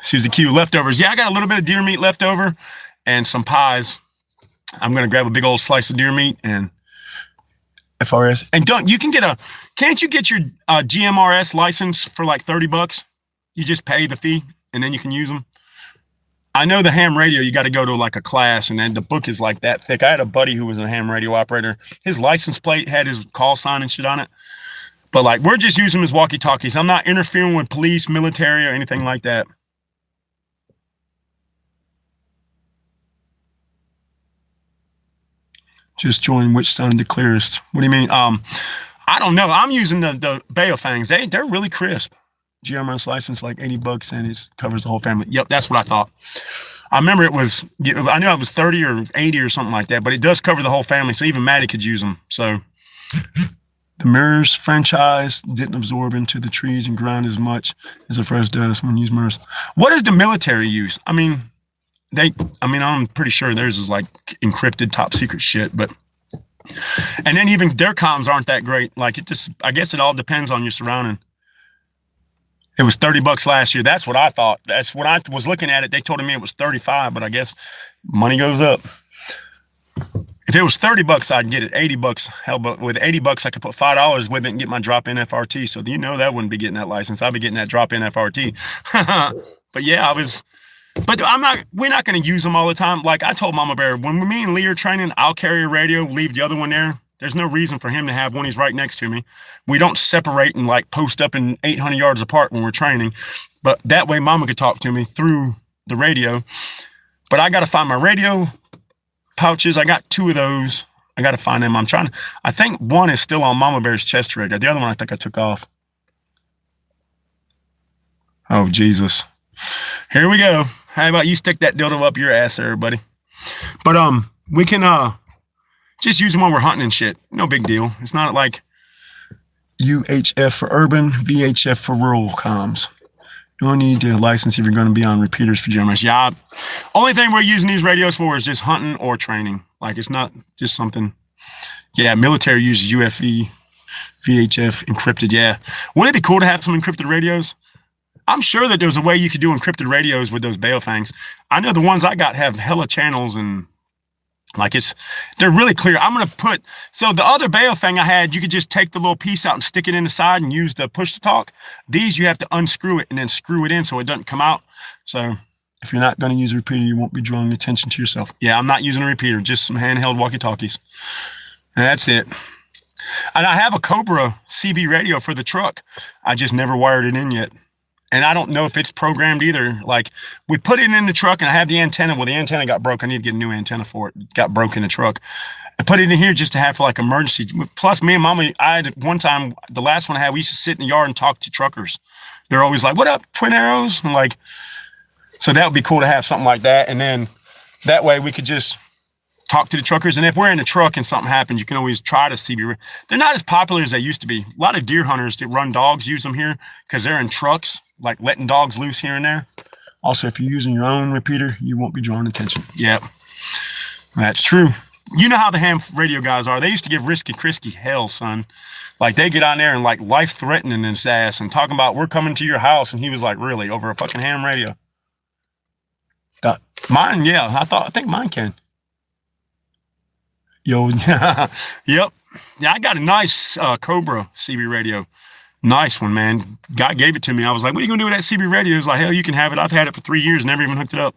Susie Q, leftovers. Yeah, I got a little bit of deer meat left over and some pies. I'm going to grab a big old slice of deer meat and FRS. And can't you get your GMRS license for like $30? You just pay the fee and then you can use them. I know the ham radio, you got to go to like a class, and then the book is like that thick. I had a buddy who was a ham radio operator. His license plate had his call sign and shit on it. But like, we're just using them as walkie-talkies. I'm not interfering with police, military, or anything like that. Just join which sounded the clearest. What do you mean? I don't know. I'm using the Baofangs. They're really crisp. GMS license like $80 and it covers the whole family. Yep, that's what I thought. I remember I knew it was 30 or 80 or something like that, but it does cover the whole family, so even Maddie could use them. So the MERS franchise didn't absorb into the trees and ground as much as the FRS does when you use MERS. What does the military use? I'm pretty sure theirs is like encrypted top secret shit, and then even their comms aren't that great. Like I guess it all depends on your surrounding. It was $30 last year. That's what I thought. That's when I was looking at it. They told me it was 35, but I guess money goes up. If it was $30, I'd get it. $80, hell, but with $80, I could put $5 with it and get my drop-in FRT. So that wouldn't be getting that license. I'd be getting that drop-in FRT. But yeah, we're not going to use them all the time. Like I told Mama Bear, when me and Lee are training, I'll carry a radio, leave the other one there. There's no reason for him to have one. He's right next to me. We don't separate and like post up in 800 yards apart when we're training. But that way Mama could talk to me through the radio. But I got to find my radio pouches. I got 2 of those. I got to find them. I think one is still on Mama Bear's chest rig. The other one I think I took off. Oh, Jesus. Here we go. How about you stick that dildo up your ass there, buddy? But we can just use them when we're hunting and shit. No big deal. It's not like UHF for urban, VHF for rural comms. You don't need a license if you're going to be on repeaters for GMS. Yeah, only thing we're using these radios for is just hunting or training. Like it's not just something. Yeah, military uses UFE, VHF, encrypted. Yeah. Wouldn't it be cool to have some encrypted radios? I'm sure that there's a way you could do encrypted radios with those Baofangs. I know the ones I got have hella channels and like they're really clear. So the other Baofang I had, you could just take the little piece out and stick it in the side and use the push to talk. These you have to unscrew it and then screw it in so it doesn't come out. So if you're not going to use a repeater, you won't be drawing attention to yourself. Yeah, I'm not using a repeater, just some handheld walkie-talkies. And that's it. And I have a Cobra CB radio for the truck. I just never wired it in yet. And I don't know if it's programmed either. Like, we put it in the truck and I have the antenna. Well, the antenna got broke. I need to get a new antenna for it. It got broke in the truck. I put it in here just to have for like emergency. Plus, me and Mama, I had one time, the last one I had, we used to sit in the yard and talk to truckers. They're always like, "What up, Twin Arrows?" I'm like, so that would be cool to have something like that. And then that way we could just talk to the truckers. And if we're in the truck and something happens, you can always try to CB. They're not as popular as they used to be. A lot of deer hunters that run dogs use them here because they're in trucks, like letting dogs loose here and there. Also, if you're using your own repeater, you won't be drawing attention. Yep, that's true. You know how the ham radio guys are. They used to give Risky Krisky hell, son. Like, they get on there and like life threatening his ass and talking about, "We're coming to your house." And he was like, "Really? Over a fucking ham radio?" Mine, yeah. I think mine can. Yo, yeah, yep. Yeah, I got a nice Cobra CB radio. Nice one, man. God gave it to me. I was like, "What are you gonna do with that CB radio?" He was like, "Hell, you can have it. I've had it for 3 years, never even hooked it up."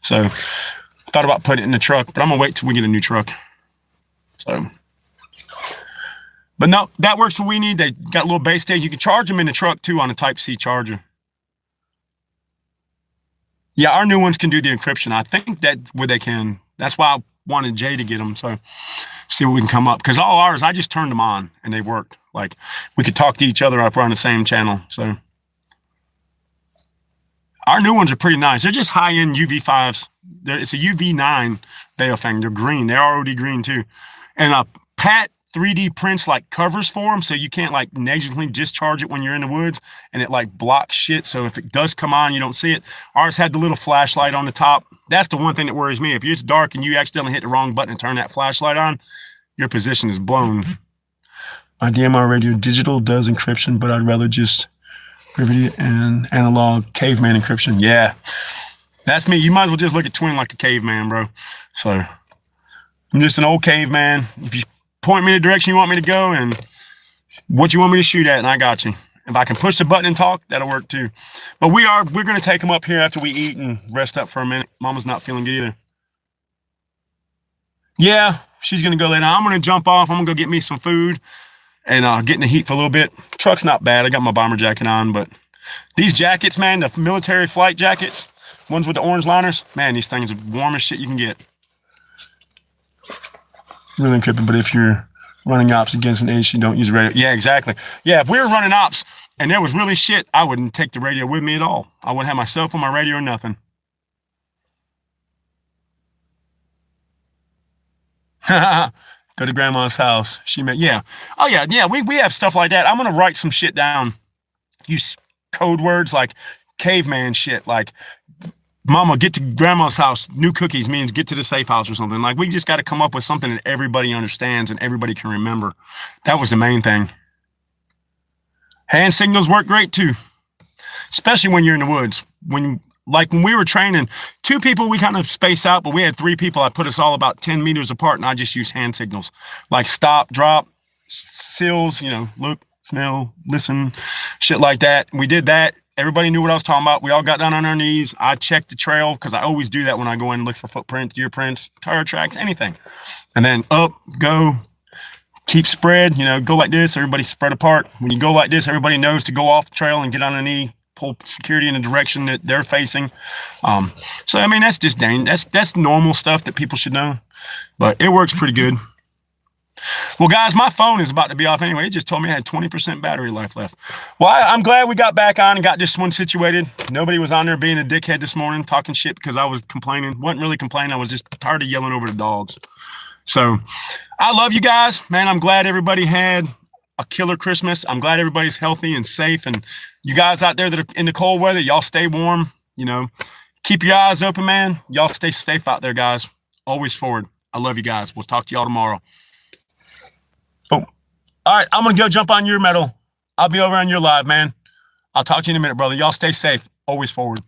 So thought about putting it in the truck, but I'm gonna wait till we get a new truck. So, but no, that works for what we need. They got a little base station. You can charge them in the truck too on a Type-C charger. Yeah, our new ones can do the encryption. I think that where they can. That's why I wanted Jay to get them. So see what we can come up. Because all ours, I just turned them on and they worked. Like, we could talk to each other up on the same channel. So our new ones are pretty nice. They're just high-end UV5s. It's a UV9 Baofeng. They're green. They're already green too. And Pat 3D prints like covers for them, so you can't like negligently discharge it when you're in the woods, and it like blocks shit. So if it does come on, you don't see it. Ours had the little flashlight on the top. That's the one thing that worries me. If it's dark and you accidentally hit the wrong button and turn that flashlight on, your position is blown. My DMR radio digital does encryption, but I'd rather just riveted and analog caveman encryption. Yeah, that's me. You might as well just look at Twin like a caveman, bro. So I'm just an old caveman. If you point me in the direction you want me to go and what you want me to shoot at, and I got you. If I can push the button and talk, that'll work too. But we're going to take them up here after we eat and rest up for a minute. Mama's not feeling good either. Yeah, she's going to go lay down. I'm going to jump off. I'm going to go get me some food and get in the heat for a little bit. Truck's not bad. I got my bomber jacket on, but these jackets, man, the military flight jackets, ones with the orange liners, man, these things are warm as shit you can get. Really encrypted, but if you're running ops against an ace, you don't use radio. Yeah, exactly. Yeah, if we were running ops and there was really shit, I wouldn't take the radio with me at all. I wouldn't have my cell phone, my radio, or nothing. Go to grandma's house. She met, yeah. Oh, yeah. We have stuff like that. I'm going to write some shit down. Use code words like caveman shit, like, "Mama, get to grandma's house. New cookies means get to the safe house," or something. Like, we just got to come up with something that everybody understands and everybody can remember. That was the main thing. Hand signals work great too, especially when you're in the woods. When we were training, 2 people, we kind of space out, but we had 3 people. I put us all about 10 meters apart, and I just used hand signals like stop, drop, sills, look, smell, listen, shit like that. We did that. Everybody knew what I was talking about. We all got down on our knees. I checked the trail because I always do that when I go in and look for footprints, deer prints, tire tracks, anything. And then up, go, keep spread, go like this. Everybody spread apart. When you go like this, everybody knows to go off the trail and get on a knee, pull security in the direction that they're facing. So, I mean, that's just that's normal stuff that people should know. But it works pretty good. Well, guys, my phone is about to be off anyway. It just told me I had 20% battery life left. Well, I'm glad we got back on and got this one situated. Nobody was on there being a dickhead this morning, talking shit because I was complaining. Wasn't really complaining. I was just tired of yelling over the dogs. So I love you guys, man. I'm glad everybody had a killer Christmas. I'm glad everybody's healthy and safe. And you guys out there that are in the cold weather, y'all stay warm. Keep your eyes open, man. Y'all stay safe out there, guys. Always forward. I love you guys. We'll talk to y'all tomorrow. Oh, all right. I'm going to go jump on your metal. I'll be over on your live, man. I'll talk to you in a minute, brother. Y'all stay safe. Always forward.